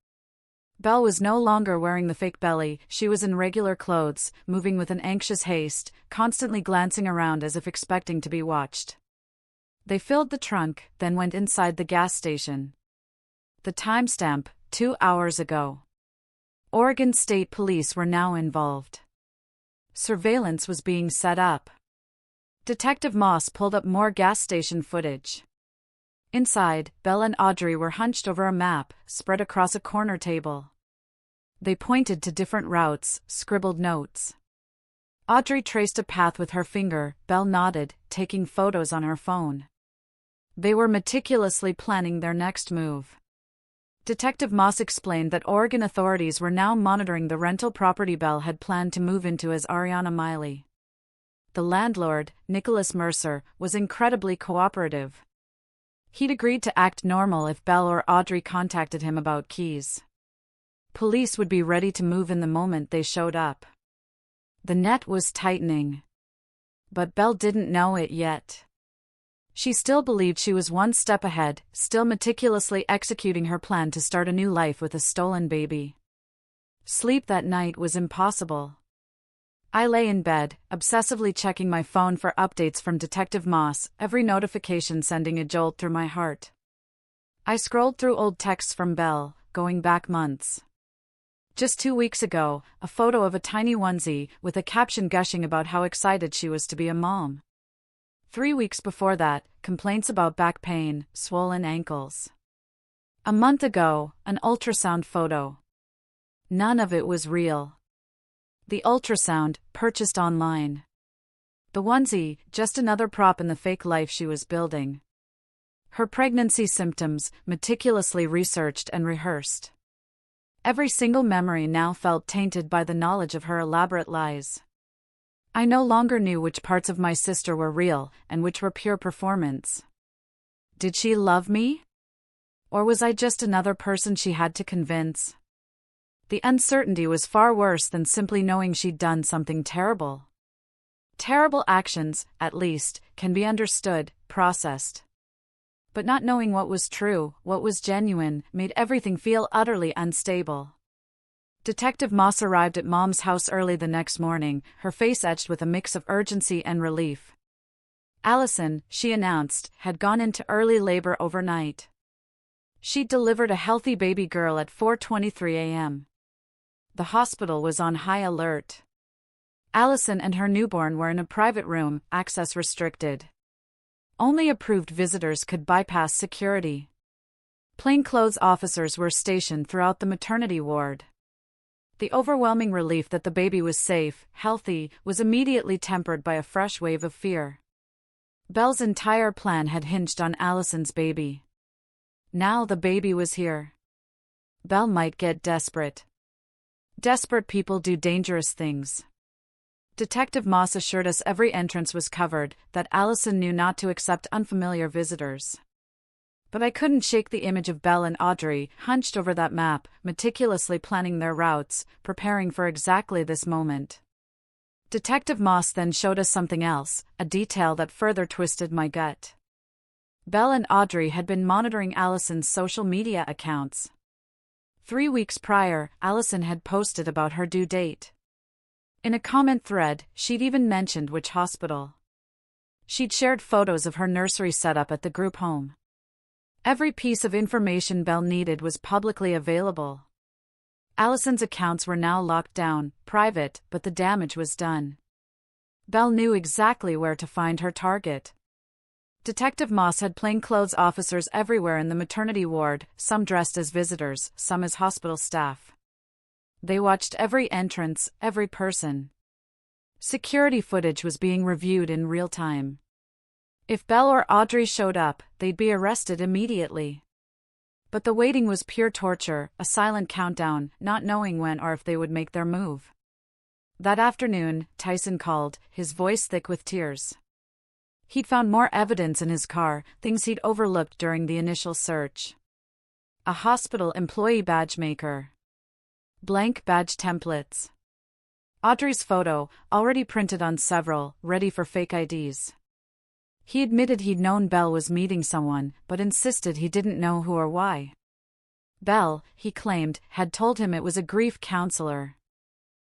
Belle was no longer wearing the fake belly, she was in regular clothes, moving with an anxious haste, constantly glancing around as if expecting to be watched. They filled the trunk, then went inside the gas station. The timestamp, 2 hours ago. Oregon State Police were now involved. Surveillance was being set up. Detective Moss pulled up more gas station footage. Inside, Belle and Audrey were hunched over a map, spread across a corner table. They pointed to different routes, scribbled notes. Audrey traced a path with her finger, Belle nodded, taking photos on her phone. They were meticulously planning their next move. Detective Moss explained that Oregon authorities were now monitoring the rental property Belle had planned to move into as Ariana Miley. The landlord, Nicholas Mercer, was incredibly cooperative. He'd agreed to act normal if Belle or Audrey contacted him about keys. Police would be ready to move in the moment they showed up. The net was tightening. But Belle didn't know it yet. She still believed she was one step ahead, still meticulously executing her plan to start a new life with a stolen baby. Sleep that night was impossible. I lay in bed, obsessively checking my phone for updates from Detective Moss, every notification sending a jolt through my heart. I scrolled through old texts from Belle, going back months. Just 2 weeks ago, a photo of a tiny onesie, with a caption gushing about how excited she was to be a mom. 3 weeks before that, complaints about back pain, swollen ankles. A month ago, an ultrasound photo. None of it was real. The ultrasound, purchased online. The onesie, just another prop in the fake life she was building. Her pregnancy symptoms, meticulously researched and rehearsed. Every single memory now felt tainted by the knowledge of her elaborate lies. I no longer knew which parts of my sister were real and which were pure performance. Did she love me? Or was I just another person she had to convince? The uncertainty was far worse than simply knowing she'd done something terrible. Terrible actions, at least, can be understood, processed. But not knowing what was true, what was genuine, made everything feel utterly unstable. Detective Moss arrived at Mom's house early the next morning, her face etched with a mix of urgency and relief. Allison, she announced, had gone into early labor overnight. She'd delivered a healthy baby girl at 4:23 a.m. The hospital was on high alert. Allison and her newborn were in a private room, access restricted. Only approved visitors could bypass security. Plainclothes officers were stationed throughout the maternity ward. The overwhelming relief that the baby was safe, healthy, was immediately tempered by a fresh wave of fear. Belle's entire plan had hinged on Allison's baby. Now the baby was here. Belle might get desperate. Desperate people do dangerous things. Detective Moss assured us every entrance was covered, that Allison knew not to accept unfamiliar visitors. But I couldn't shake the image of Belle and Audrey, hunched over that map, meticulously planning their routes, preparing for exactly this moment. Detective Moss then showed us something else, a detail that further twisted my gut. Belle and Audrey had been monitoring Allison's social media accounts. 3 weeks prior, Allison had posted about her due date. In a comment thread, she'd even mentioned which hospital. She'd shared photos of her nursery setup at the group home. Every piece of information Belle needed was publicly available. Allison's accounts were now locked down, private, but the damage was done. Belle knew exactly where to find her target. Detective Moss had plainclothes officers everywhere in the maternity ward, some dressed as visitors, some as hospital staff. They watched every entrance, every person. Security footage was being reviewed in real time. If Belle or Audrey showed up, they'd be arrested immediately. But the waiting was pure torture, a silent countdown, not knowing when or if they would make their move. That afternoon, Tyson called, his voice thick with tears. He'd found more evidence in his car, things he'd overlooked during the initial search. A hospital employee badge maker. Blank badge templates. Audrey's photo, already printed on several, ready for fake IDs. He admitted he'd known Belle was meeting someone, but insisted he didn't know who or why. Belle, he claimed, had told him it was a grief counselor.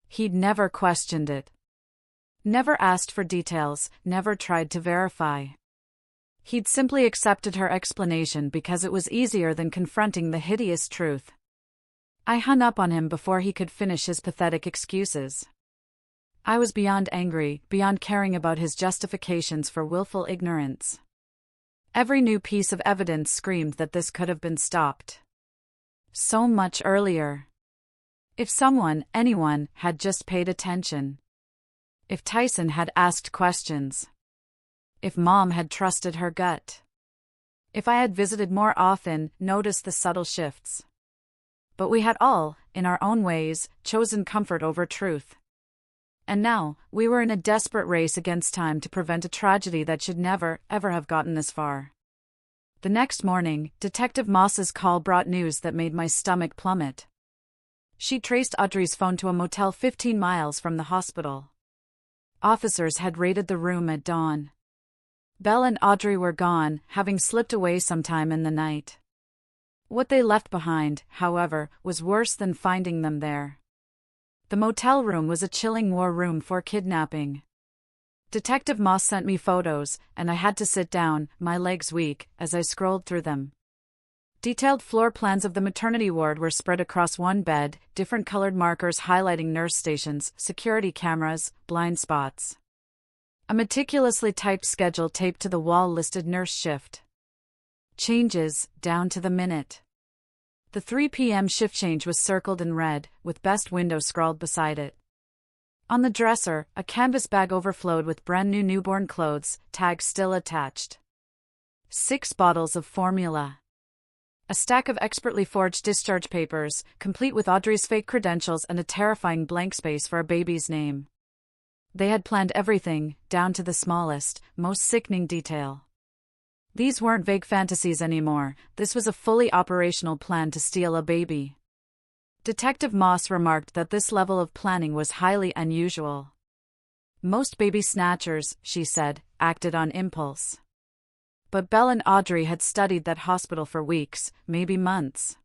He'd never questioned it. Never asked for details, never tried to verify. He'd simply accepted her explanation because it was easier than confronting the hideous truth. I hung up on him before he could finish his pathetic excuses. I was beyond angry, beyond caring about his justifications for willful ignorance. Every new piece of evidence screamed that this could have been stopped so much earlier. If someone, anyone, had just paid attention. If Tyson had asked questions. If Mom had trusted her gut. If I had visited more often, noticed the subtle shifts. But we had all, in our own ways, chosen comfort over truth. And now, we were in a desperate race against time to prevent a tragedy that should never, ever have gotten this far. The next morning, Detective Moss's call brought news that made my stomach plummet. She traced Audrey's phone to a motel 15 miles from the hospital. Officers had raided the room at dawn. Belle and Audrey were gone, having slipped away sometime in the night. What they left behind, however, was worse than finding them there. The motel room was a chilling war room for kidnapping. Detective Moss sent me photos, and I had to sit down, my legs weak, as I scrolled through them. Detailed floor plans of the maternity ward were spread across one bed, different colored markers highlighting nurse stations, security cameras, blind spots. A meticulously typed schedule taped to the wall listed nurse shift. Changes, down to the minute. The 3 p.m. shift change was circled in red, with best window scrawled beside it. On the dresser, a canvas bag overflowed with brand new newborn clothes, tags still attached. 6 bottles of formula. A stack of expertly forged discharge papers, complete with Audrey's fake credentials and a terrifying blank space for a baby's name. They had planned everything, down to the smallest, most sickening detail. These weren't vague fantasies anymore, this was a fully operational plan to steal a baby. Detective Moss remarked that this level of planning was highly unusual. Most baby snatchers, she said, acted on impulse. But Belle and Audrey had studied that hospital for weeks, maybe months.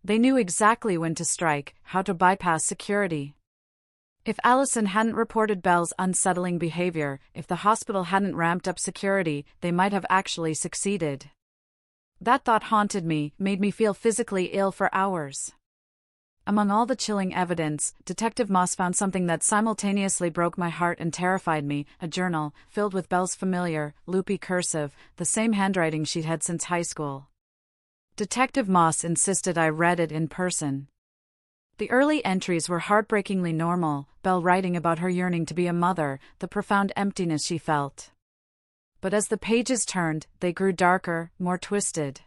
They knew exactly when to strike, how to bypass security. If Allison hadn't reported Belle's unsettling behavior, if the hospital hadn't ramped up security, they might have actually succeeded. That thought haunted me, made me feel physically ill for hours. Among all the chilling evidence, Detective Moss found something that simultaneously broke my heart and terrified me, a journal, filled with Belle's familiar, loopy cursive, the same handwriting she'd had since high school. Detective Moss insisted I read it in person. The early entries were heartbreakingly normal, Belle writing about her yearning to be a mother, the profound emptiness she felt. But as the pages turned, they grew darker, more twisted.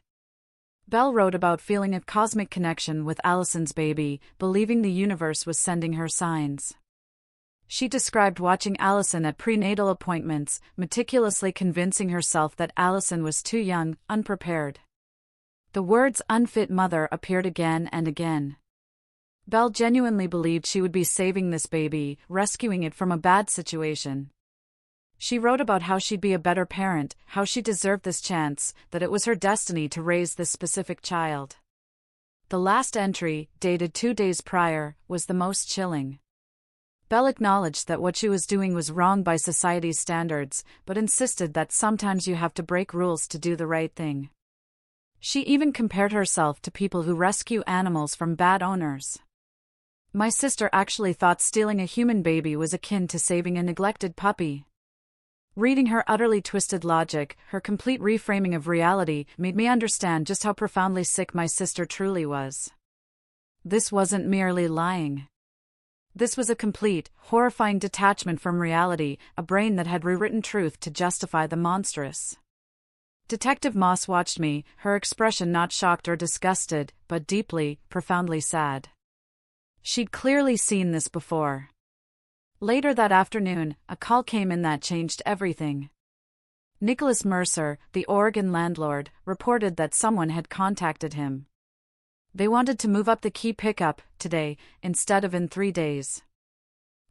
Belle wrote about feeling a cosmic connection with Allison's baby, believing the universe was sending her signs. She described watching Allison at prenatal appointments, meticulously convincing herself that Allison was too young, unprepared. The words unfit mother appeared again and again. Belle genuinely believed she would be saving this baby, rescuing it from a bad situation. She wrote about how she'd be a better parent, how she deserved this chance, that it was her destiny to raise this specific child. The last entry, dated 2 days prior, was the most chilling. Belle acknowledged that what she was doing was wrong by society's standards, but insisted that sometimes you have to break rules to do the right thing. She even compared herself to people who rescue animals from bad owners. My sister actually thought stealing a human baby was akin to saving a neglected puppy. Reading her utterly twisted logic, her complete reframing of reality, made me understand just how profoundly sick my sister truly was. This wasn't merely lying. This was a complete, horrifying detachment from reality, a brain that had rewritten truth to justify the monstrous. Detective Moss watched me, her expression not shocked or disgusted, but deeply, profoundly sad. She'd clearly seen this before. Later that afternoon, a call came in that changed everything. Nicholas Mercer, the Oregon landlord, reported that someone had contacted him. They wanted to move up the key pickup, today, instead of in 3 days.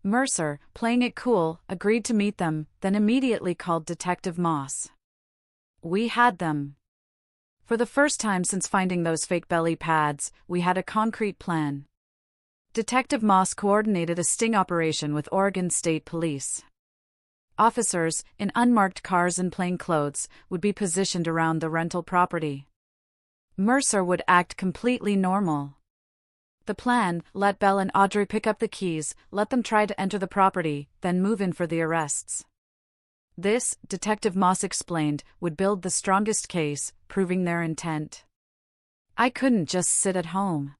Mercer, playing it cool, agreed to meet them, then immediately called Detective Moss. We had them. For the first time since finding those fake belly pads, we had a concrete plan. Detective Moss coordinated a sting operation with Oregon State Police. Officers, in unmarked cars and plain clothes, would be positioned around the rental property. Mercer would act completely normal. The plan: let Belle and Audrey pick up the keys, let them try to enter the property, then move in for the arrests. This, Detective Moss explained, would build the strongest case, proving their intent. I couldn't just sit at home.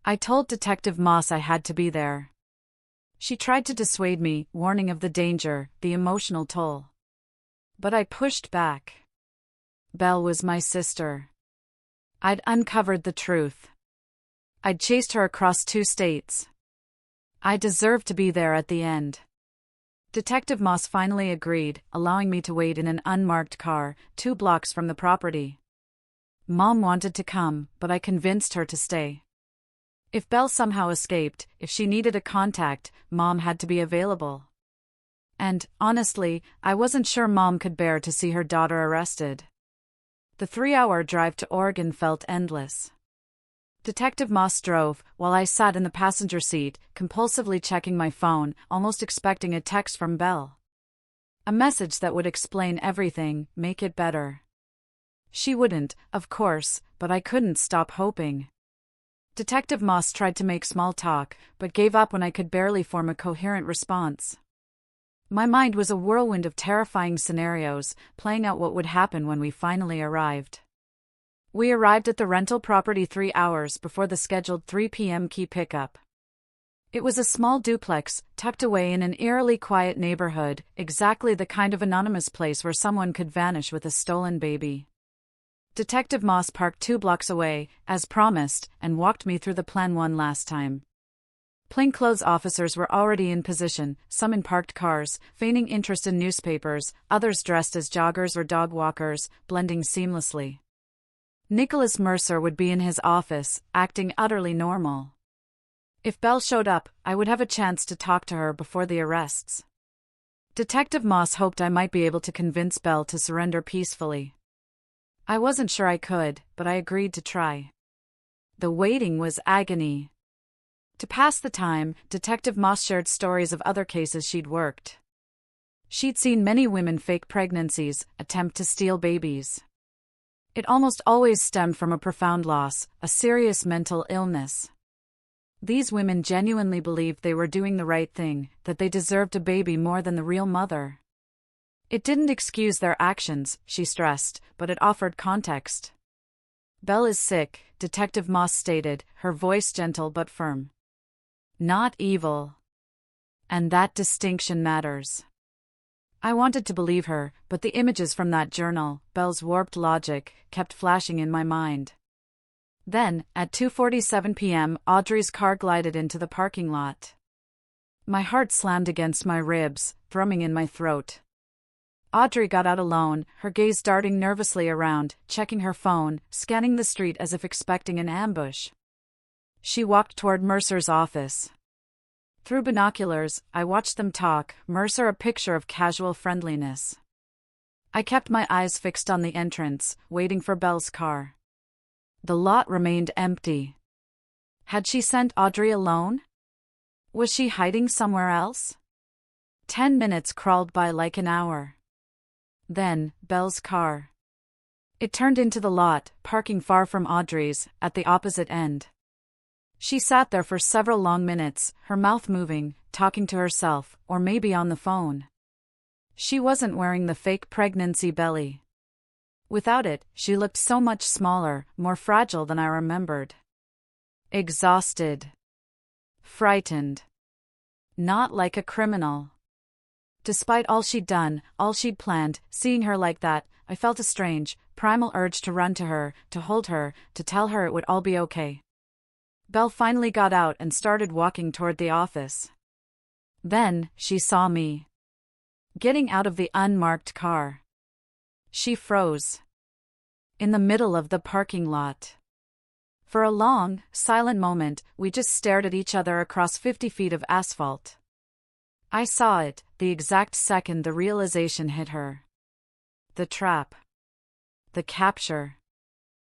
I told Detective Moss I had to be there. She tried to dissuade me, warning of the danger, the emotional toll. But I pushed back. Belle was my sister. I'd uncovered the truth. I'd chased her across 2 states. I deserved to be there at the end. Detective Moss finally agreed, allowing me to wait in an unmarked car, 2 blocks from the property. Mom wanted to come, but I convinced her to stay. If Belle somehow escaped, if she needed a contact, Mom had to be available. And, honestly, I wasn't sure Mom could bear to see her daughter arrested. The 3-hour drive to Oregon felt endless. Detective Moss drove, while I sat in the passenger seat, compulsively checking my phone, almost expecting a text from Belle. A message that would explain everything, make it better. She wouldn't, of course, but I couldn't stop hoping. Detective Moss tried to make small talk, but gave up when I could barely form a coherent response. My mind was a whirlwind of terrifying scenarios, playing out what would happen when we finally arrived. We arrived at the rental property 3 hours before the scheduled 3 p.m. key pickup. It was a small duplex, tucked away in an eerily quiet neighborhood, exactly the kind of anonymous place where someone could vanish with a stolen baby. Detective Moss parked 2 blocks away, as promised, and walked me through the plan one last time. Plainclothes officers were already in position, some in parked cars, feigning interest in newspapers, others dressed as joggers or dog walkers, blending seamlessly. Nicholas Mercer would be in his office, acting utterly normal. If Belle showed up, I would have a chance to talk to her before the arrests. Detective Moss hoped I might be able to convince Belle to surrender peacefully. I wasn't sure I could, but I agreed to try. The waiting was agony. To pass the time, Detective Moss shared stories of other cases she'd worked. She'd seen many women fake pregnancies, attempt to steal babies. It almost always stemmed from a profound loss, a serious mental illness. These women genuinely believed they were doing the right thing, that they deserved a baby more than the real mother. It didn't excuse their actions, she stressed, but it offered context. Belle is sick, Detective Moss stated, her voice gentle but firm. Not evil. And that distinction matters. I wanted to believe her, but the images from that journal, Belle's warped logic, kept flashing in my mind. Then, at 2:47 p.m., Audrey's car glided into the parking lot. My heart slammed against my ribs, thrumming in my throat. Audrey got out alone, her gaze darting nervously around, checking her phone, scanning the street as if expecting an ambush. She walked toward Mercer's office. Through binoculars, I watched them talk, Mercer a picture of casual friendliness. I kept my eyes fixed on the entrance, waiting for Belle's car. The lot remained empty. Had she sent Audrey alone? Was she hiding somewhere else? 10 minutes crawled by like an hour. Then, Belle's car. It turned into the lot, parking far from Audrey's, at the opposite end. She sat there for several long minutes, her mouth moving, talking to herself, or maybe on the phone. She wasn't wearing the fake pregnancy belly. Without it, she looked so much smaller, more fragile than I remembered. Exhausted. Frightened. Not like a criminal. Despite all she'd done, all she'd planned, seeing her like that, I felt a strange, primal urge to run to her, to hold her, to tell her it would all be okay. Belle finally got out and started walking toward the office. Then, she saw me. Getting out of the unmarked car. She froze. In the middle of the parking lot. For a long, silent moment, we just stared at each other across 50 feet of asphalt. I saw it, the exact second the realization hit her. The trap. The capture.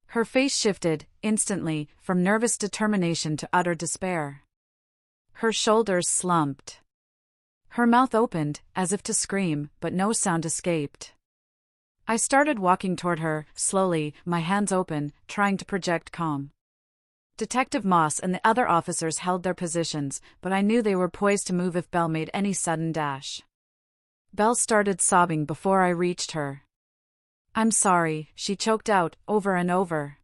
Her face shifted, instantly, from nervous determination to utter despair. Her shoulders slumped. Her mouth opened, as if to scream, but no sound escaped. I started walking toward her, slowly, my hands open, trying to project calm. Detective Moss and the other officers held their positions, but I knew they were poised to move if Belle made any sudden dash. Belle started sobbing before I reached her. "I'm sorry," she choked out, over and over.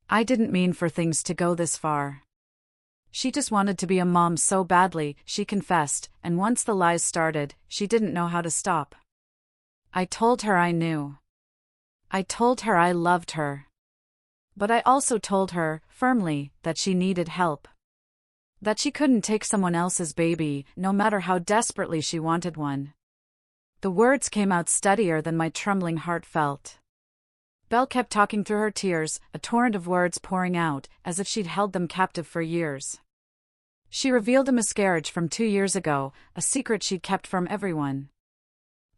"I didn't mean for things to go this far." She just wanted to be a mom so badly, she confessed, and once the lies started, she didn't know how to stop. I told her I knew. I told her I loved her. But I also told her, firmly, that she needed help. That she couldn't take someone else's baby, no matter how desperately she wanted one. The words came out steadier than my trembling heart felt. Belle kept talking through her tears, a torrent of words pouring out, as if she'd held them captive for years. She revealed a miscarriage from 2 years ago, a secret she'd kept from everyone.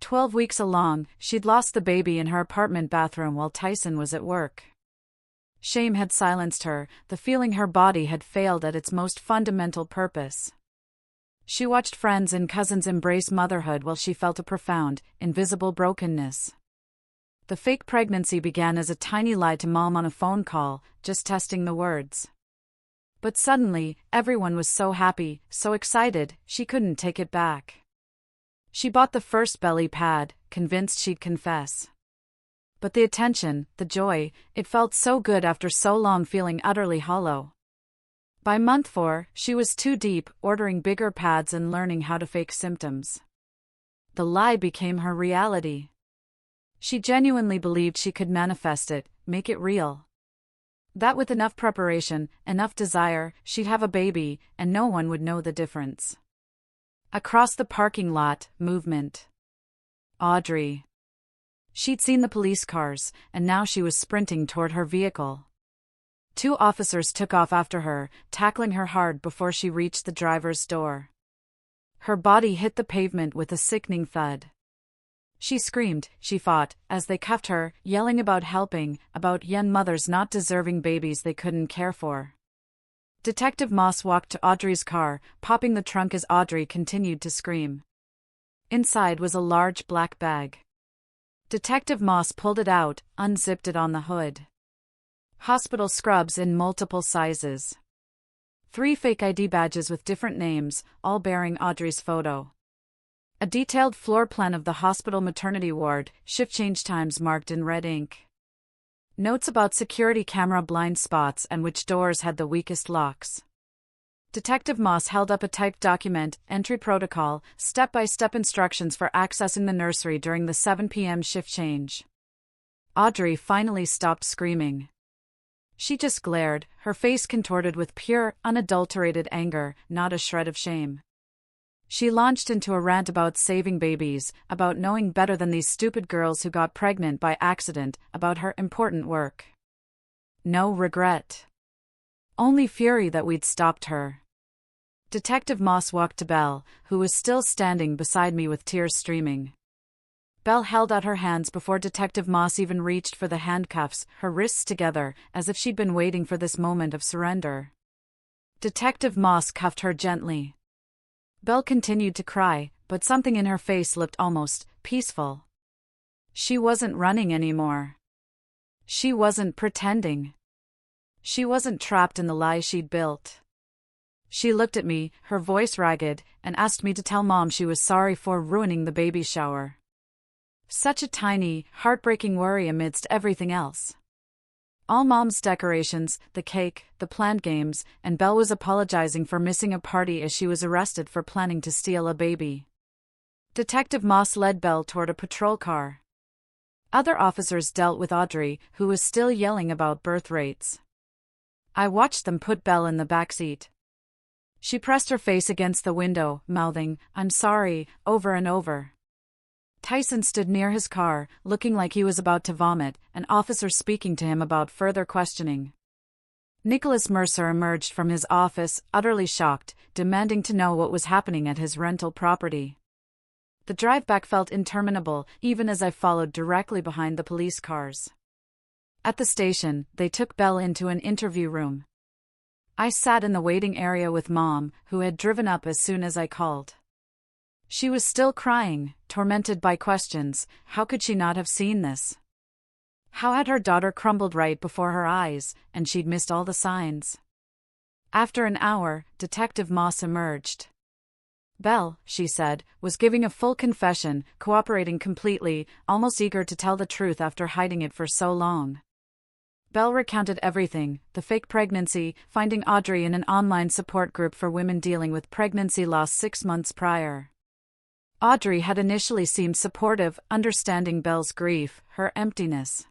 12 weeks along, she'd lost the baby in her apartment bathroom while Tyson was at work. Shame had silenced her, the feeling her body had failed at its most fundamental purpose. She watched friends and cousins embrace motherhood while she felt a profound, invisible brokenness. The fake pregnancy began as a tiny lie to mom on a phone call, just testing the words. But suddenly, everyone was so happy, so excited, she couldn't take it back. She bought the first belly pad, convinced she'd confess. But the attention, the joy, it felt so good after so long feeling utterly hollow. By month 4, she was too deep, ordering bigger pads and learning how to fake symptoms. The lie became her reality. She genuinely believed she could manifest it, make it real. That with enough preparation, enough desire, she'd have a baby, and no one would know the difference. Across the parking lot, movement. Audrey. She'd seen the police cars, and now she was sprinting toward her vehicle. 2 officers took off after her, tackling her hard before she reached the driver's door. Her body hit the pavement with a sickening thud. She screamed, she fought, as they cuffed her, yelling about helping, about young mothers not deserving babies they couldn't care for. Detective Moss walked to Audrey's car, popping the trunk as Audrey continued to scream. Inside was a large black bag. Detective Moss pulled it out, unzipped it on the hood. Hospital scrubs in multiple sizes. 3 fake ID badges with different names, all bearing Audrey's photo. A detailed floor plan of the hospital maternity ward, shift change times marked in red ink. Notes about security camera blind spots and which doors had the weakest locks. Detective Moss held up a typed document, entry protocol, step-by-step instructions for accessing the nursery during the 7 p.m. shift change. Audrey finally stopped screaming. She just glared, her face contorted with pure, unadulterated anger, not a shred of shame. She launched into a rant about saving babies, about knowing better than these stupid girls who got pregnant by accident, about her important work. No regret. Only fury that we'd stopped her. Detective Moss walked to Belle, who was still standing beside me with tears streaming. Belle held out her hands before Detective Moss even reached for the handcuffs, her wrists together, as if she'd been waiting for this moment of surrender. Detective Moss cuffed her gently. Belle continued to cry, but something in her face looked almost peaceful. She wasn't running anymore. She wasn't pretending. She wasn't trapped in the lie she'd built. She looked at me, her voice ragged, and asked me to tell Mom she was sorry for ruining the baby shower. Such a tiny, heartbreaking worry amidst everything else. All Mom's decorations, the cake, the planned games, and Belle was apologizing for missing a party as she was arrested for planning to steal a baby. Detective Moss led Belle toward a patrol car. Other officers dealt with Audrey, who was still yelling about birth rates. I watched them put Belle in the backseat. She pressed her face against the window, mouthing, "I'm sorry," over and over. Tyson stood near his car, looking like he was about to vomit, an officer speaking to him about further questioning. Nicholas Mercer emerged from his office, utterly shocked, demanding to know what was happening at his rental property. The drive back felt interminable, even as I followed directly behind the police cars. At the station, they took Belle into an interview room. I sat in the waiting area with Mom, who had driven up as soon as I called. She was still crying, tormented by questions. How could she not have seen this? How had her daughter crumbled right before her eyes, and she'd missed all the signs? After an hour, Detective Moss emerged. Belle, she said, was giving a full confession, cooperating completely, almost eager to tell the truth after hiding it for so long. Belle recounted everything: the fake pregnancy, finding Audrey in an online support group for women dealing with pregnancy loss 6 months prior. Audrey had initially seemed supportive, understanding Belle's grief, her emptiness.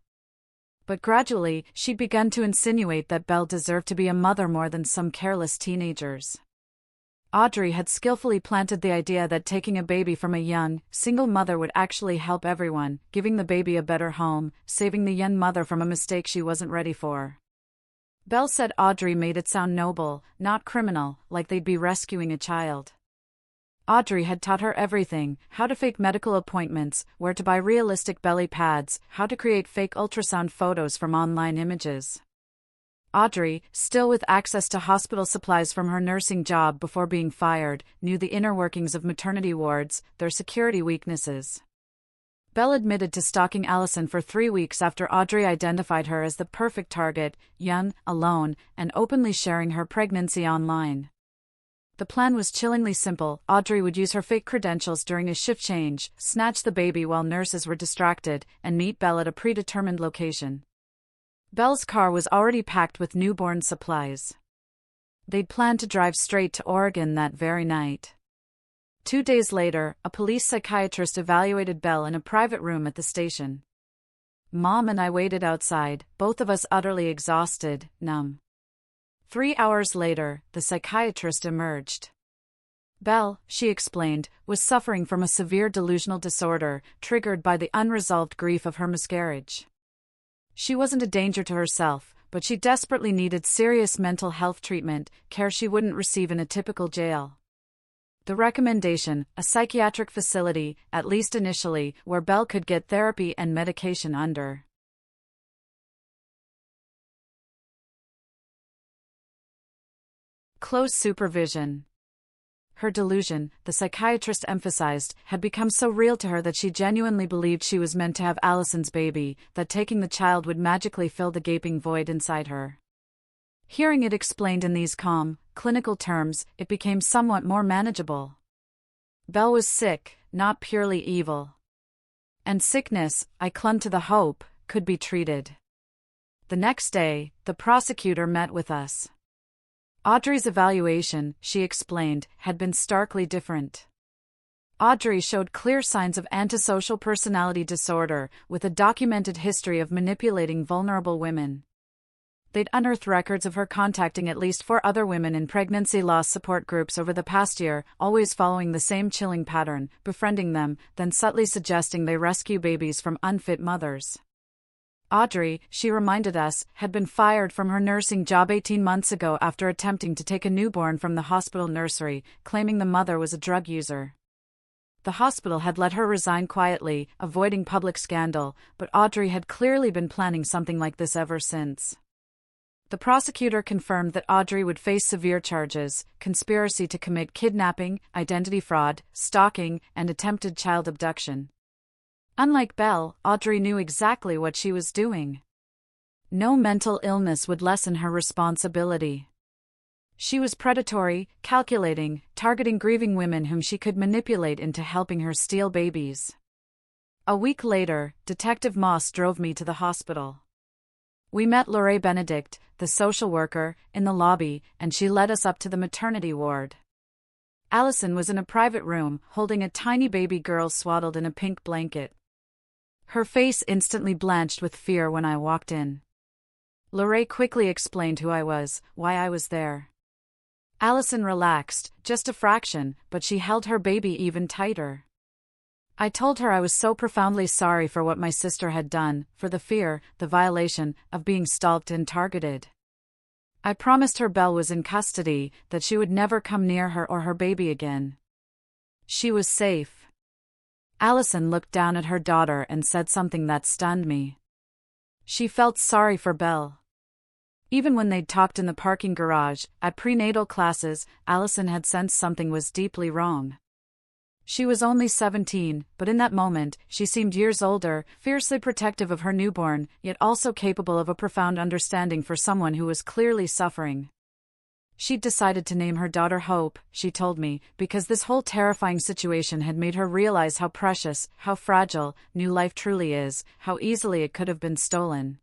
But gradually, she'd begun to insinuate that Belle deserved to be a mother more than some careless teenagers. Audrey had skillfully planted the idea that taking a baby from a young, single mother would actually help everyone, giving the baby a better home, saving the young mother from a mistake she wasn't ready for. Belle said Audrey made it sound noble, not criminal, like they'd be rescuing a child. Audrey had taught her everything: how to fake medical appointments, where to buy realistic belly pads, how to create fake ultrasound photos from online images. Audrey, still with access to hospital supplies from her nursing job before being fired, knew the inner workings of maternity wards, their security weaknesses. Belle admitted to stalking Allison for 3 weeks after Audrey identified her as the perfect target, young, alone, and openly sharing her pregnancy online. The plan was chillingly simple. Audrey would use her fake credentials during a shift change, snatch the baby while nurses were distracted, and meet Belle at a predetermined location. Belle's car was already packed with newborn supplies. They'd planned to drive straight to Oregon that very night. 2 days later, a police psychiatrist evaluated Belle in a private room at the station. Mom and I waited outside, both of us utterly exhausted, numb. 3 hours later, the psychiatrist emerged. Belle, she explained, was suffering from a severe delusional disorder, triggered by the unresolved grief of her miscarriage. She wasn't a danger to herself, but she desperately needed serious mental health treatment, care she wouldn't receive in a typical jail. The recommendation: a psychiatric facility, at least initially, where Belle could get therapy and medication under close supervision. Her delusion, the psychiatrist emphasized, had become so real to her that she genuinely believed she was meant to have Allison's baby, that taking the child would magically fill the gaping void inside her. Hearing it explained in these calm, clinical terms, it became somewhat more manageable. Belle was sick, not purely evil. And sickness, I clung to the hope, could be treated. The next day, the prosecutor met with us. Audrey's evaluation, she explained, had been starkly different. Audrey showed clear signs of antisocial personality disorder, with a documented history of manipulating vulnerable women. They'd unearthed records of her contacting at least 4 other women in pregnancy loss support groups over the past year, always following the same chilling pattern: befriending them, then subtly suggesting they rescue babies from unfit mothers. Audrey, she reminded us, had been fired from her nursing job 18 months ago after attempting to take a newborn from the hospital nursery, claiming the mother was a drug user. The hospital had let her resign quietly, avoiding public scandal, but Audrey had clearly been planning something like this ever since. The prosecutor confirmed that Audrey would face severe charges: conspiracy to commit kidnapping, identity fraud, stalking, and attempted child abduction. Unlike Belle, Audrey knew exactly what she was doing. No mental illness would lessen her responsibility. She was predatory, calculating, targeting grieving women whom she could manipulate into helping her steal babies. A week later, Detective Moss drove me to the hospital. We met Lorraine Benedict, the social worker, in the lobby, and she led us up to the maternity ward. Allison was in a private room, holding a tiny baby girl swaddled in a pink blanket. Her face instantly blanched with fear when I walked in. Lorraine quickly explained who I was, why I was there. Allison relaxed, just a fraction, but she held her baby even tighter. I told her I was so profoundly sorry for what my sister had done, for the fear, the violation, of being stalked and targeted. I promised her Belle was in custody, that she would never come near her or her baby again. She was safe. Allison looked down at her daughter and said something that stunned me. She felt sorry for Belle. Even when they'd talked in the parking garage, at prenatal classes, Allison had sensed something was deeply wrong. She was only 17, but in that moment, she seemed years older, fiercely protective of her newborn, yet also capable of a profound understanding for someone who was clearly suffering. She'd decided to name her daughter Hope, she told me, because this whole terrifying situation had made her realize how precious, how fragile, new life truly is, how easily it could have been stolen.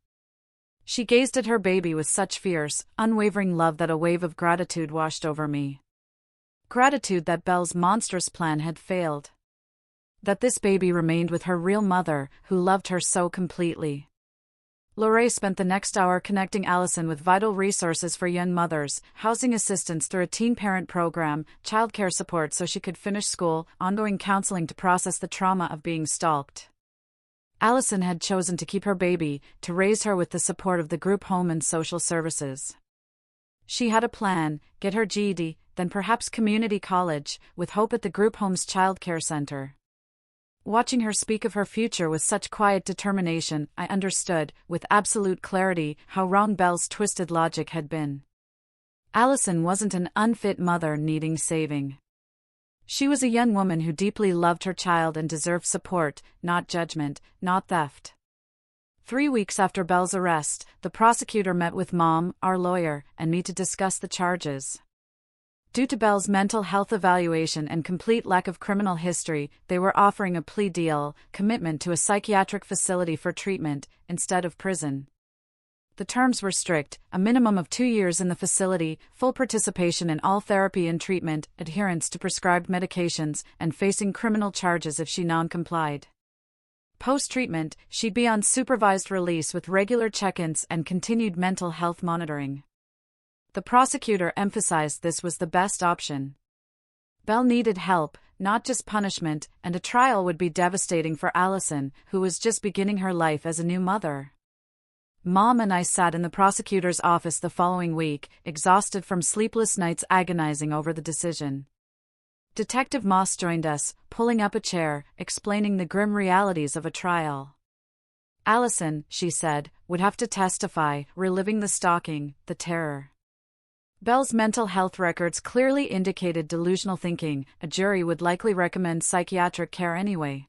She gazed at her baby with such fierce, unwavering love that a wave of gratitude washed over me. Gratitude that Belle's monstrous plan had failed. That this baby remained with her real mother, who loved her so completely. Lorraine spent the next hour connecting Allison with vital resources for young mothers, housing assistance through a teen parent program, childcare support so she could finish school, ongoing counseling to process the trauma of being stalked. Allison had chosen to keep her baby, to raise her with the support of the group home and social services. She had a plan: get her GED, then perhaps community college, with Hope at the group home's childcare center. Watching her speak of her future with such quiet determination, I understood, with absolute clarity, how wrong Belle's twisted logic had been. Allison wasn't an unfit mother needing saving. She was a young woman who deeply loved her child and deserved support, not judgment, not theft. 3 weeks after Belle's arrest, the prosecutor met with Mom, our lawyer, and me to discuss the charges. Due to Belle's mental health evaluation and complete lack of criminal history, they were offering a plea deal, commitment to a psychiatric facility for treatment, instead of prison. The terms were strict: a minimum of 2 years in the facility, full participation in all therapy and treatment, adherence to prescribed medications, and facing criminal charges if she non-complied. Post-treatment, she'd be on supervised release with regular check-ins and continued mental health monitoring. The prosecutor emphasized this was the best option. Belle needed help, not just punishment, and a trial would be devastating for Allison, who was just beginning her life as a new mother. Mom and I sat in the prosecutor's office the following week, exhausted from sleepless nights agonizing over the decision. Detective Moss joined us, pulling up a chair, explaining the grim realities of a trial. Allison, she said, would have to testify, reliving the stalking, the terror. Belle's mental health records clearly indicated delusional thinking. A jury would likely recommend psychiatric care anyway.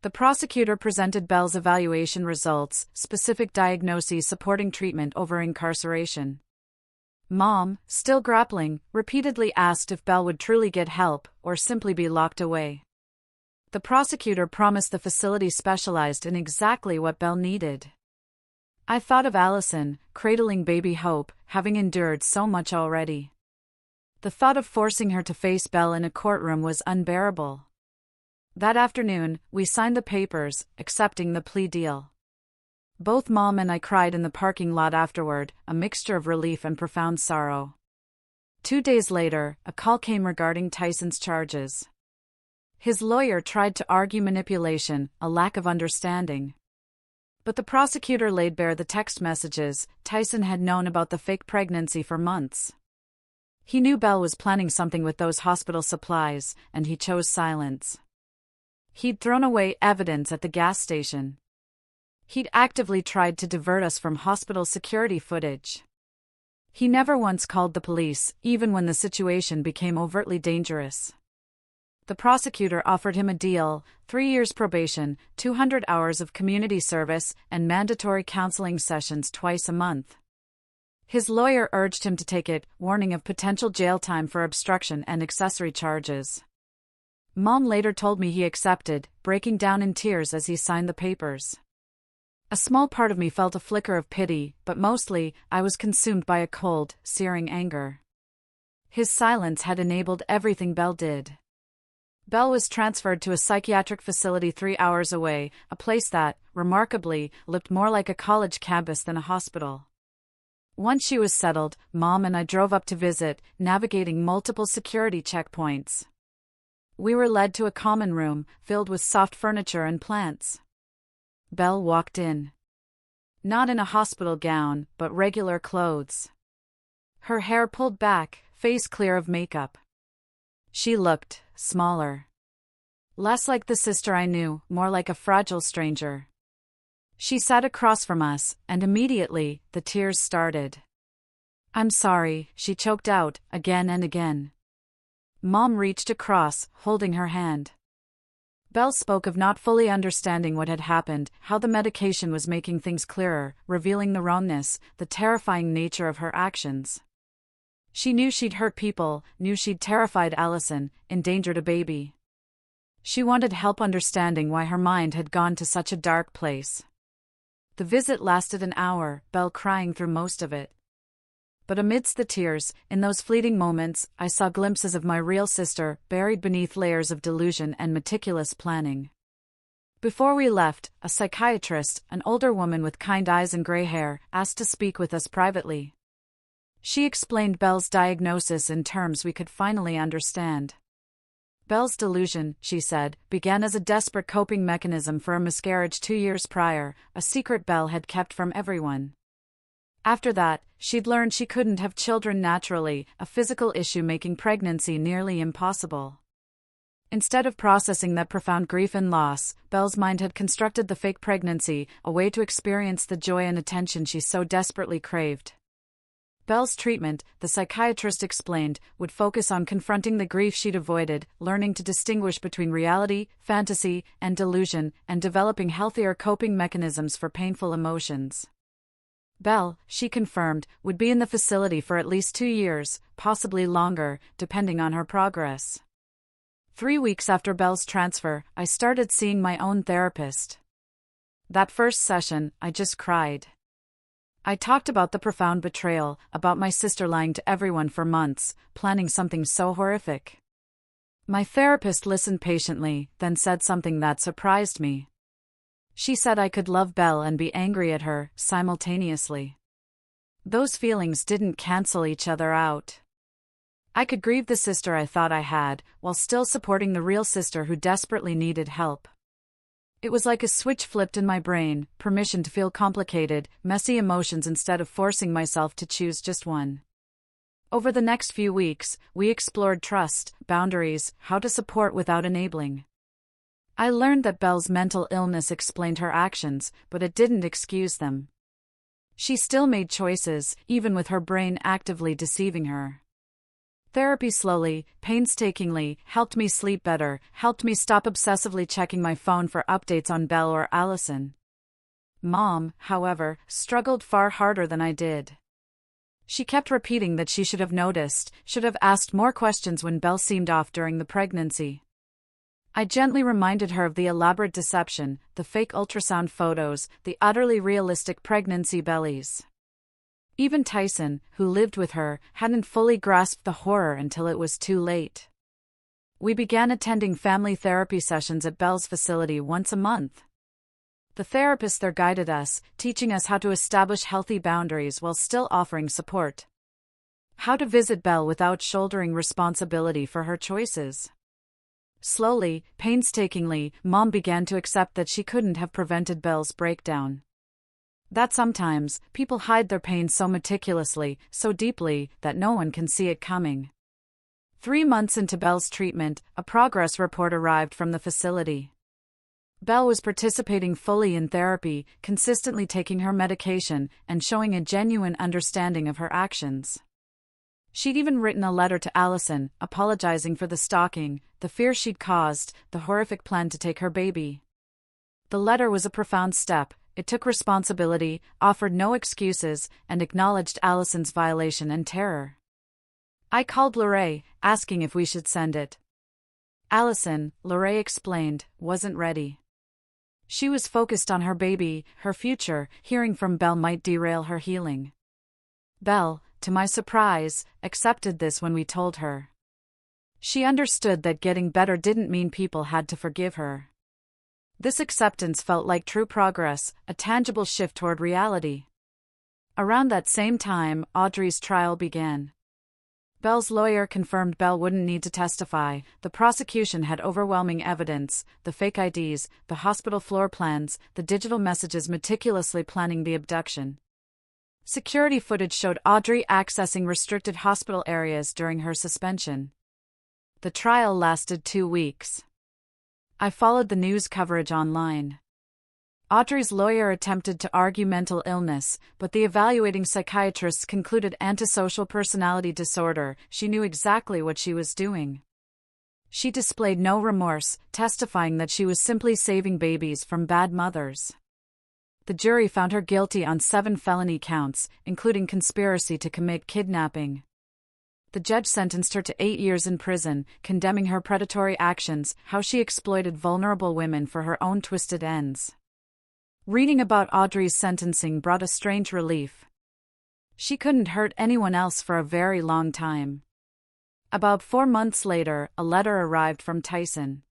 The prosecutor presented Belle's evaluation results, specific diagnoses supporting treatment over incarceration. Mom, still grappling, repeatedly asked if Belle would truly get help, or simply be locked away. The prosecutor promised the facility specialized in exactly what Belle needed. I thought of Allison, cradling baby Hope, having endured so much already. The thought of forcing her to face Belle in a courtroom was unbearable. That afternoon, we signed the papers, accepting the plea deal. Both Mom and I cried in the parking lot afterward, a mixture of relief and profound sorrow. 2 days later, a call came regarding Tyson's charges. His lawyer tried to argue manipulation, a lack of understanding. But the prosecutor laid bare the text messages. Tyson had known about the fake pregnancy for months. He knew Belle was planning something with those hospital supplies, and he chose silence. He'd thrown away evidence at the gas station. He'd actively tried to divert us from hospital security footage. He never once called the police, even when the situation became overtly dangerous. The prosecutor offered him a deal: 3 years probation, 200 hours of community service, and mandatory counseling sessions twice a month. His lawyer urged him to take it, warning of potential jail time for obstruction and accessory charges. Mom later told me he accepted, breaking down in tears as he signed the papers. A small part of me felt a flicker of pity, but mostly, I was consumed by a cold, searing anger. His silence had enabled everything Belle did. Belle was transferred to a psychiatric facility 3 hours away, a place that, remarkably, looked more like a college campus than a hospital. Once she was settled, Mom and I drove up to visit, navigating multiple security checkpoints. We were led to a common room, filled with soft furniture and plants. Belle walked in. Not in a hospital gown, but regular clothes. Her hair pulled back, face clear of makeup. She looked smaller. Less like the sister I knew, more like a fragile stranger. She sat across from us, and immediately, the tears started. "I'm sorry," she choked out, again and again. Mom reached across, holding her hand. Belle spoke of not fully understanding what had happened, how the medication was making things clearer, revealing the wrongness, the terrifying nature of her actions. She knew she'd hurt people, knew she'd terrified Allison, endangered a baby. She wanted help understanding why her mind had gone to such a dark place. The visit lasted an hour, Belle crying through most of it. But amidst the tears, in those fleeting moments, I saw glimpses of my real sister, buried beneath layers of delusion and meticulous planning. Before we left, a psychiatrist, an older woman with kind eyes and gray hair, asked to speak with us privately. She explained Belle's diagnosis in terms we could finally understand. Belle's delusion, she said, began as a desperate coping mechanism for a miscarriage 2 years prior, a secret Belle had kept from everyone. After that, she'd learned she couldn't have children naturally, a physical issue making pregnancy nearly impossible. Instead of processing that profound grief and loss, Belle's mind had constructed the fake pregnancy, a way to experience the joy and attention she so desperately craved. Belle's treatment, the psychiatrist explained, would focus on confronting the grief she'd avoided, learning to distinguish between reality, fantasy, and delusion, and developing healthier coping mechanisms for painful emotions. Belle, she confirmed, would be in the facility for at least 2 years, possibly longer, depending on her progress. 3 weeks after Belle's transfer, I started seeing my own therapist. That first session, I just cried. I talked about the profound betrayal, about my sister lying to everyone for months, planning something so horrific. My therapist listened patiently, then said something that surprised me. She said I could love Belle and be angry at her, simultaneously. Those feelings didn't cancel each other out. I could grieve the sister I thought I had, while still supporting the real sister who desperately needed help. It was like a switch flipped in my brain, permission to feel complicated, messy emotions instead of forcing myself to choose just one. Over the next few weeks, we explored trust, boundaries, how to support without enabling. I learned that Belle's mental illness explained her actions, but it didn't excuse them. She still made choices, even with her brain actively deceiving her. Therapy slowly, painstakingly, helped me sleep better, helped me stop obsessively checking my phone for updates on Belle or Allison. Mom, however, struggled far harder than I did. She kept repeating that she should have noticed, should have asked more questions when Belle seemed off during the pregnancy. I gently reminded her of the elaborate deception, the fake ultrasound photos, the utterly realistic pregnancy bellies. Even Tyson, who lived with her, hadn't fully grasped the horror until it was too late. We began attending family therapy sessions at Belle's facility once a month. The therapist there guided us, teaching us how to establish healthy boundaries while still offering support. How to visit Belle without shouldering responsibility for her choices. Slowly, painstakingly, Mom began to accept that she couldn't have prevented Belle's breakdown. That sometimes, people hide their pain so meticulously, so deeply, that no one can see it coming. 3 months into Belle's treatment, a progress report arrived from the facility. Belle was participating fully in therapy, consistently taking her medication, and showing a genuine understanding of her actions. She'd even written a letter to Allison, apologizing for the stalking, the fear she'd caused, the horrific plan to take her baby. The letter was a profound step. It took responsibility, offered no excuses, and acknowledged Allison's violation and terror. I called Lorraine, asking if we should send it. Allison, Lorraine explained, wasn't ready. She was focused on her baby, her future. Hearing from Belle might derail her healing. Belle, to my surprise, accepted this when we told her. She understood that getting better didn't mean people had to forgive her. This acceptance felt like true progress, a tangible shift toward reality. Around that same time, Audrey's trial began. Belle's lawyer confirmed Belle wouldn't need to testify. The prosecution had overwhelming evidence, the fake IDs, the hospital floor plans, the digital messages meticulously planning the abduction. Security footage showed Audrey accessing restricted hospital areas during her suspension. The trial lasted 2 weeks. I followed the news coverage online. Audrey's lawyer attempted to argue mental illness, but the evaluating psychiatrists concluded antisocial personality disorder. She knew exactly what she was doing. She displayed no remorse, testifying that she was simply saving babies from bad mothers. The jury found her guilty on 7 felony counts, including conspiracy to commit kidnapping. The judge sentenced her to 8 years in prison, condemning her predatory actions, how she exploited vulnerable women for her own twisted ends. Reading about Audrey's sentencing brought a strange relief. She couldn't hurt anyone else for a very long time. About 4 months later, a letter arrived from Tyson.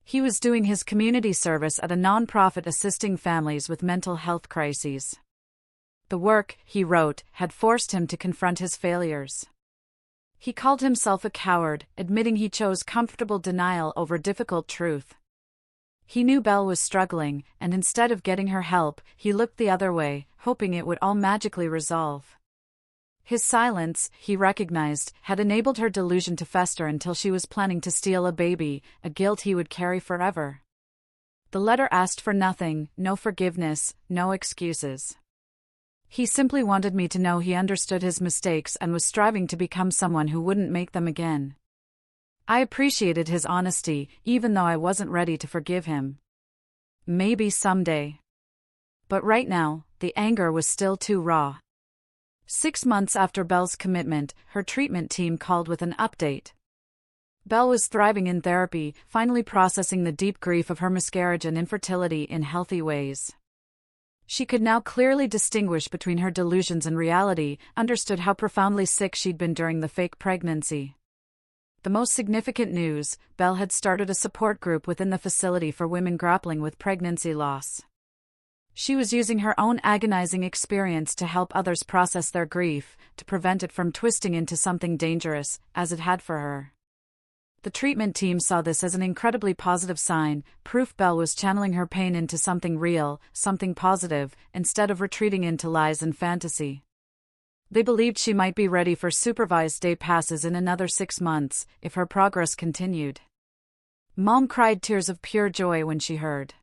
He was doing his community service at a nonprofit assisting families with mental health crises. The work, he wrote, had forced him to confront his failures. He called himself a coward, admitting he chose comfortable denial over difficult truth. He knew Belle was struggling, and instead of getting her help, he looked the other way, hoping it would all magically resolve. His silence, he recognized, had enabled her delusion to fester until she was planning to steal a baby, a guilt he would carry forever. The letter asked for nothing, no forgiveness, no excuses. He simply wanted me to know he understood his mistakes and was striving to become someone who wouldn't make them again. I appreciated his honesty, even though I wasn't ready to forgive him. Maybe someday. But right now, the anger was still too raw. 6 months after Belle's commitment, her treatment team called with an update. Belle was thriving in therapy, finally processing the deep grief of her miscarriage and infertility in healthy ways. She could now clearly distinguish between her delusions and reality, understood how profoundly sick she'd been during the fake pregnancy. The most significant news, Belle had started a support group within the facility for women grappling with pregnancy loss. She was using her own agonizing experience to help others process their grief, to prevent it from twisting into something dangerous, as it had for her. The treatment team saw this as an incredibly positive sign, proof Belle was channeling her pain into something real, something positive, instead of retreating into lies and fantasy. They believed she might be ready for supervised day passes in another 6 months, if her progress continued. Mom cried tears of pure joy when she heard.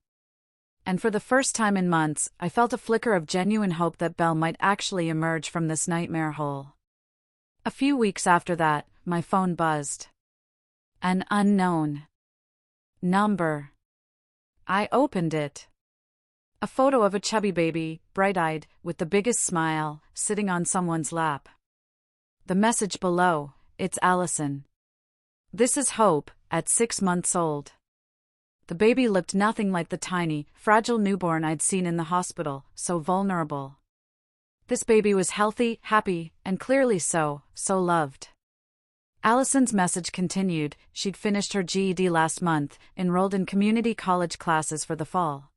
And for the first time in months, I felt a flicker of genuine hope that Belle might actually emerge from this nightmare hole. A few weeks after that, my phone buzzed. An unknown number. I opened it. A photo of a chubby baby, bright-eyed, with the biggest smile, sitting on someone's lap. The message below, it's Allison. This is Hope, at 6 months old. The baby looked nothing like the tiny, fragile newborn I'd seen in the hospital, so vulnerable. This baby was healthy, happy, and clearly so loved. Allison's message continued. She'd finished her GED last month, enrolled in community college classes for the fall.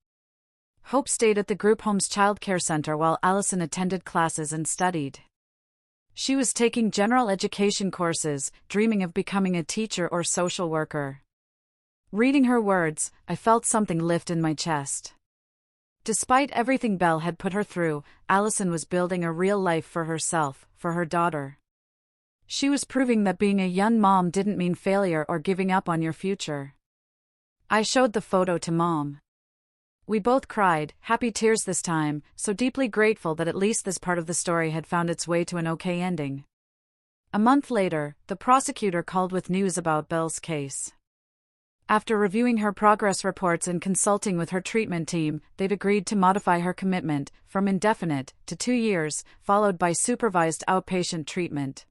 Hope stayed at the group home's childcare center while Allison attended classes and studied. She was taking general education courses, dreaming of becoming a teacher or social worker. Reading her words, I felt something lift in my chest. Despite everything Belle had put her through, Allison was building a real life for herself, for her daughter. She was proving that being a young mom didn't mean failure or giving up on your future. I showed the photo to Mom. We both cried, happy tears this time, so deeply grateful that at least this part of the story had found its way to an okay ending. A month later, the prosecutor called with news about Belle's case. After reviewing her progress reports and consulting with her treatment team, they'd agreed to modify her commitment from indefinite to 2 years, followed by supervised outpatient treatment.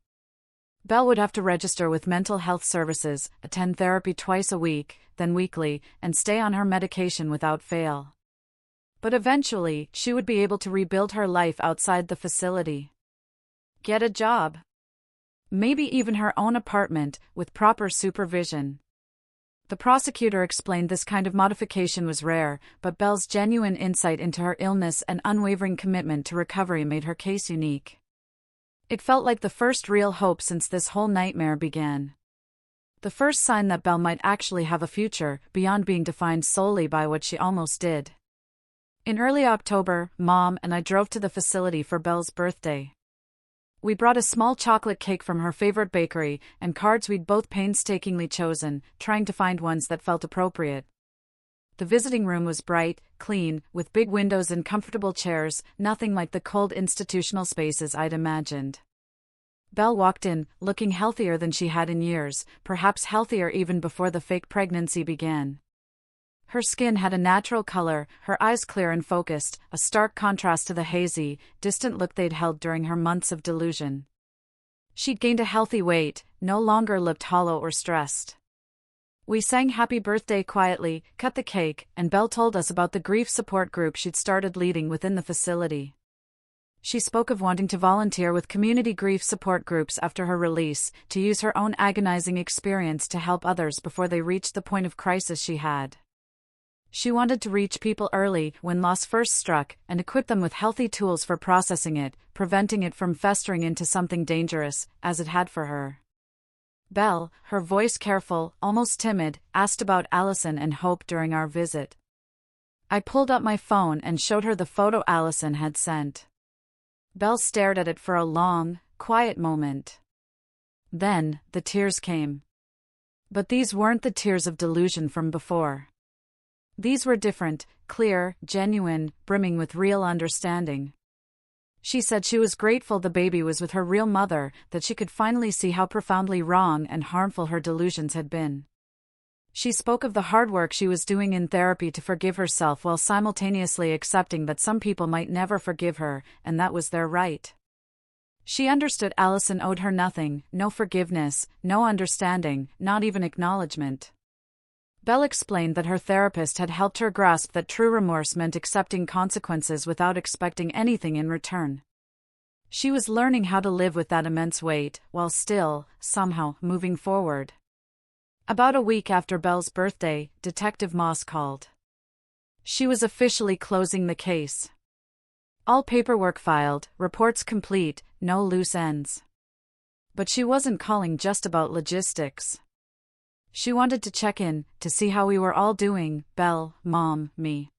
Belle would have to register with mental health services, attend therapy twice a week, then weekly, and stay on her medication without fail. But eventually, she would be able to rebuild her life outside the facility. Get a job. Maybe even her own apartment, with proper supervision. The prosecutor explained this kind of modification was rare, but Belle's genuine insight into her illness and unwavering commitment to recovery made her case unique. It felt like the first real hope since this whole nightmare began. The first sign that Belle might actually have a future, beyond being defined solely by what she almost did. In early October, Mom and I drove to the facility for Belle's birthday. We brought a small chocolate cake from her favorite bakery, and cards we'd both painstakingly chosen, trying to find ones that felt appropriate. The visiting room was bright, clean, with big windows and comfortable chairs, nothing like the cold institutional spaces I'd imagined. Belle walked in, looking healthier than she had in years, perhaps healthier even before the fake pregnancy began. Her skin had a natural color, her eyes clear and focused, a stark contrast to the hazy, distant look they'd held during her months of delusion. She'd gained a healthy weight, no longer looked hollow or stressed. We sang happy birthday quietly, cut the cake, and Belle told us about the grief support group she'd started leading within the facility. She spoke of wanting to volunteer with community grief support groups after her release, to use her own agonizing experience to help others before they reached the point of crisis she had. She wanted to reach people early, when loss first struck, and equip them with healthy tools for processing it, preventing it from festering into something dangerous, as it had for her. Belle, her voice careful, almost timid, asked about Allison and Hope during our visit. I pulled up my phone and showed her the photo Allison had sent. Belle stared at it for a long, quiet moment. Then, the tears came. But these weren't the tears of delusion from before. These were different, clear, genuine, brimming with real understanding. She said she was grateful the baby was with her real mother, that she could finally see how profoundly wrong and harmful her delusions had been. She spoke of the hard work she was doing in therapy to forgive herself while simultaneously accepting that some people might never forgive her, and that was their right. She understood Allison owed her nothing, no forgiveness, no understanding, not even acknowledgement. Belle explained that her therapist had helped her grasp that true remorse meant accepting consequences without expecting anything in return. She was learning how to live with that immense weight, while still, somehow, moving forward. About a week after Belle's birthday, Detective Moss called. She was officially closing the case. All paperwork filed, reports complete, no loose ends. But she wasn't calling just about logistics. She wanted to check in, to see how we were all doing, Belle, Mom, me.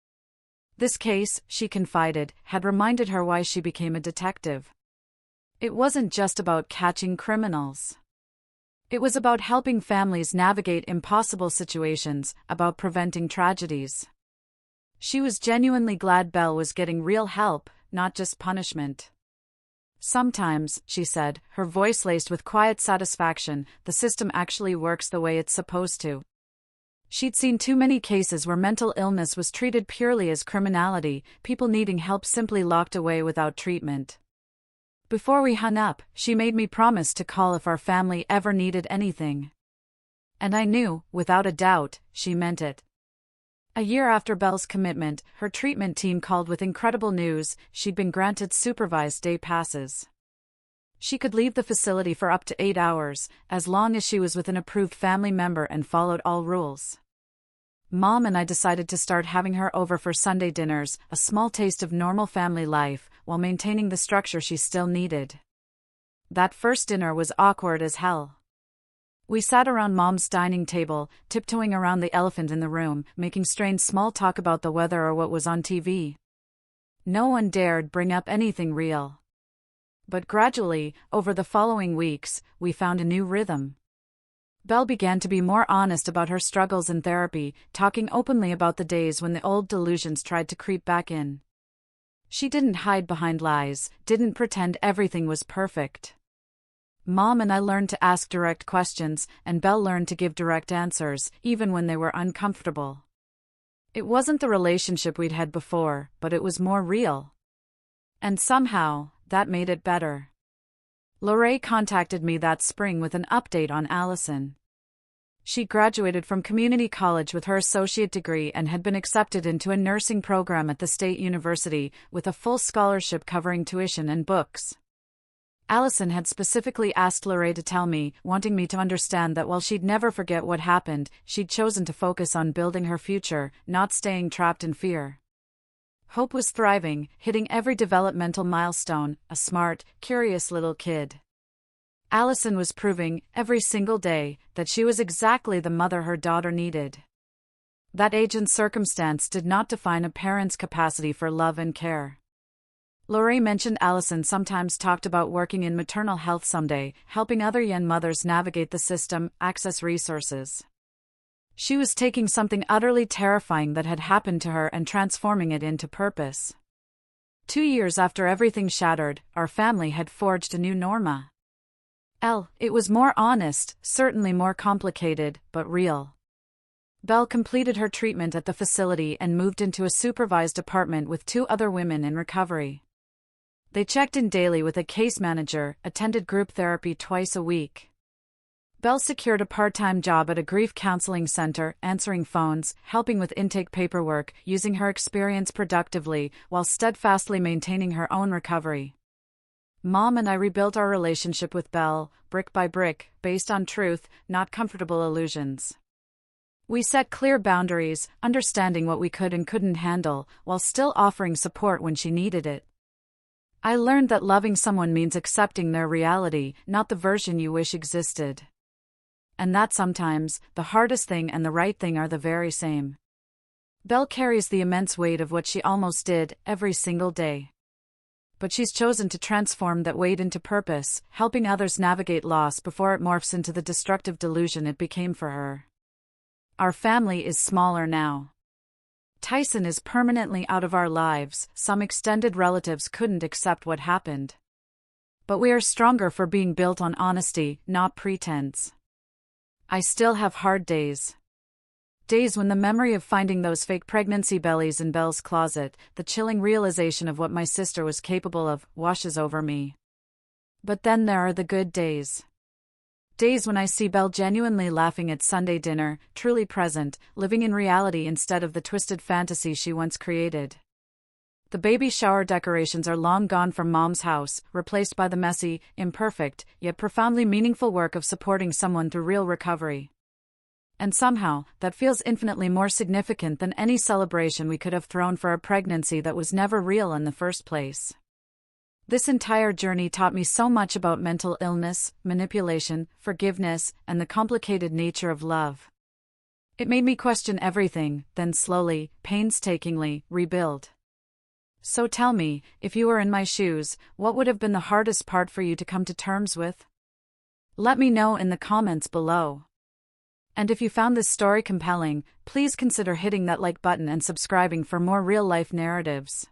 This case, she confided, had reminded her why she became a detective. It wasn't just about catching criminals. It was about helping families navigate impossible situations, about preventing tragedies. She was genuinely glad Belle was getting real help, not just punishment. Sometimes, she said, her voice laced with quiet satisfaction, the system actually works the way it's supposed to. She'd seen too many cases where mental illness was treated purely as criminality, people needing help simply locked away without treatment. Before we hung up, she made me promise to call if our family ever needed anything. And I knew, without a doubt, she meant it. A year after Belle's commitment, her treatment team called with incredible news: she'd been granted supervised day passes. She could leave the facility for up to 8 hours, as long as she was with an approved family member and followed all rules. Mom and I decided to start having her over for Sunday dinners, a small taste of normal family life, while maintaining the structure she still needed. That first dinner was awkward as hell. We sat around Mom's dining table, tiptoeing around the elephant in the room, making strained small talk about the weather or what was on TV. No one dared bring up anything real. But gradually, over the following weeks, we found a new rhythm. Belle began to be more honest about her struggles in therapy, talking openly about the days when the old delusions tried to creep back in. She didn't hide behind lies, didn't pretend everything was perfect. Mom and I learned to ask direct questions, and Belle learned to give direct answers, even when they were uncomfortable. It wasn't the relationship we'd had before, but it was more real. And somehow, that made it better. Lorraine contacted me that spring with an update on Allison. She graduated from community college with her associate degree and had been accepted into a nursing program at the state university, with a full scholarship covering tuition and books. Allison had specifically asked Lorraine to tell me, wanting me to understand that while she'd never forget what happened, she'd chosen to focus on building her future, not staying trapped in fear. Hope was thriving, hitting every developmental milestone, a smart, curious little kid. Allison was proving, every single day, that she was exactly the mother her daughter needed. That age and circumstance did not define a parent's capacity for love and care. Lorraine mentioned Allison sometimes talked about working in maternal health someday, helping other young mothers navigate the system, access resources. She was taking something utterly terrifying that had happened to her and transforming it into purpose. 2 years after everything shattered, our family had forged a new norma. It was more honest, certainly more complicated, but real. Belle completed her treatment at the facility and moved into a supervised apartment with 2 other women in recovery. They checked in daily with a case manager, attended group therapy twice a week. Belle secured a part-time job at a grief counseling center, answering phones, helping with intake paperwork, using her experience productively, while steadfastly maintaining her own recovery. Mom and I rebuilt our relationship with Belle, brick by brick, based on truth, not comfortable illusions. We set clear boundaries, understanding what we could and couldn't handle, while still offering support when she needed it. I learned that loving someone means accepting their reality, not the version you wish existed. And that sometimes, the hardest thing and the right thing are the very same. Belle carries the immense weight of what she almost did, every single day. But she's chosen to transform that weight into purpose, helping others navigate loss before it morphs into the destructive delusion it became for her. Our family is smaller now. Tyson is permanently out of our lives, some extended relatives couldn't accept what happened. But we are stronger for being built on honesty, not pretense. I still have hard days. Days when the memory of finding those fake pregnancy bellies in Belle's closet, the chilling realization of what my sister was capable of, washes over me. But then there are the good days. Days when I see Belle genuinely laughing at Sunday dinner, truly present, living in reality instead of the twisted fantasy she once created. The baby shower decorations are long gone from Mom's house, replaced by the messy, imperfect, yet profoundly meaningful work of supporting someone through real recovery. And somehow, that feels infinitely more significant than any celebration we could have thrown for a pregnancy that was never real in the first place. This entire journey taught me so much about mental illness, manipulation, forgiveness, and the complicated nature of love. It made me question everything, then slowly, painstakingly, rebuild. So tell me, if you were in my shoes, what would have been the hardest part for you to come to terms with? Let me know in the comments below. And if you found this story compelling, please consider hitting that like button and subscribing for more real-life narratives.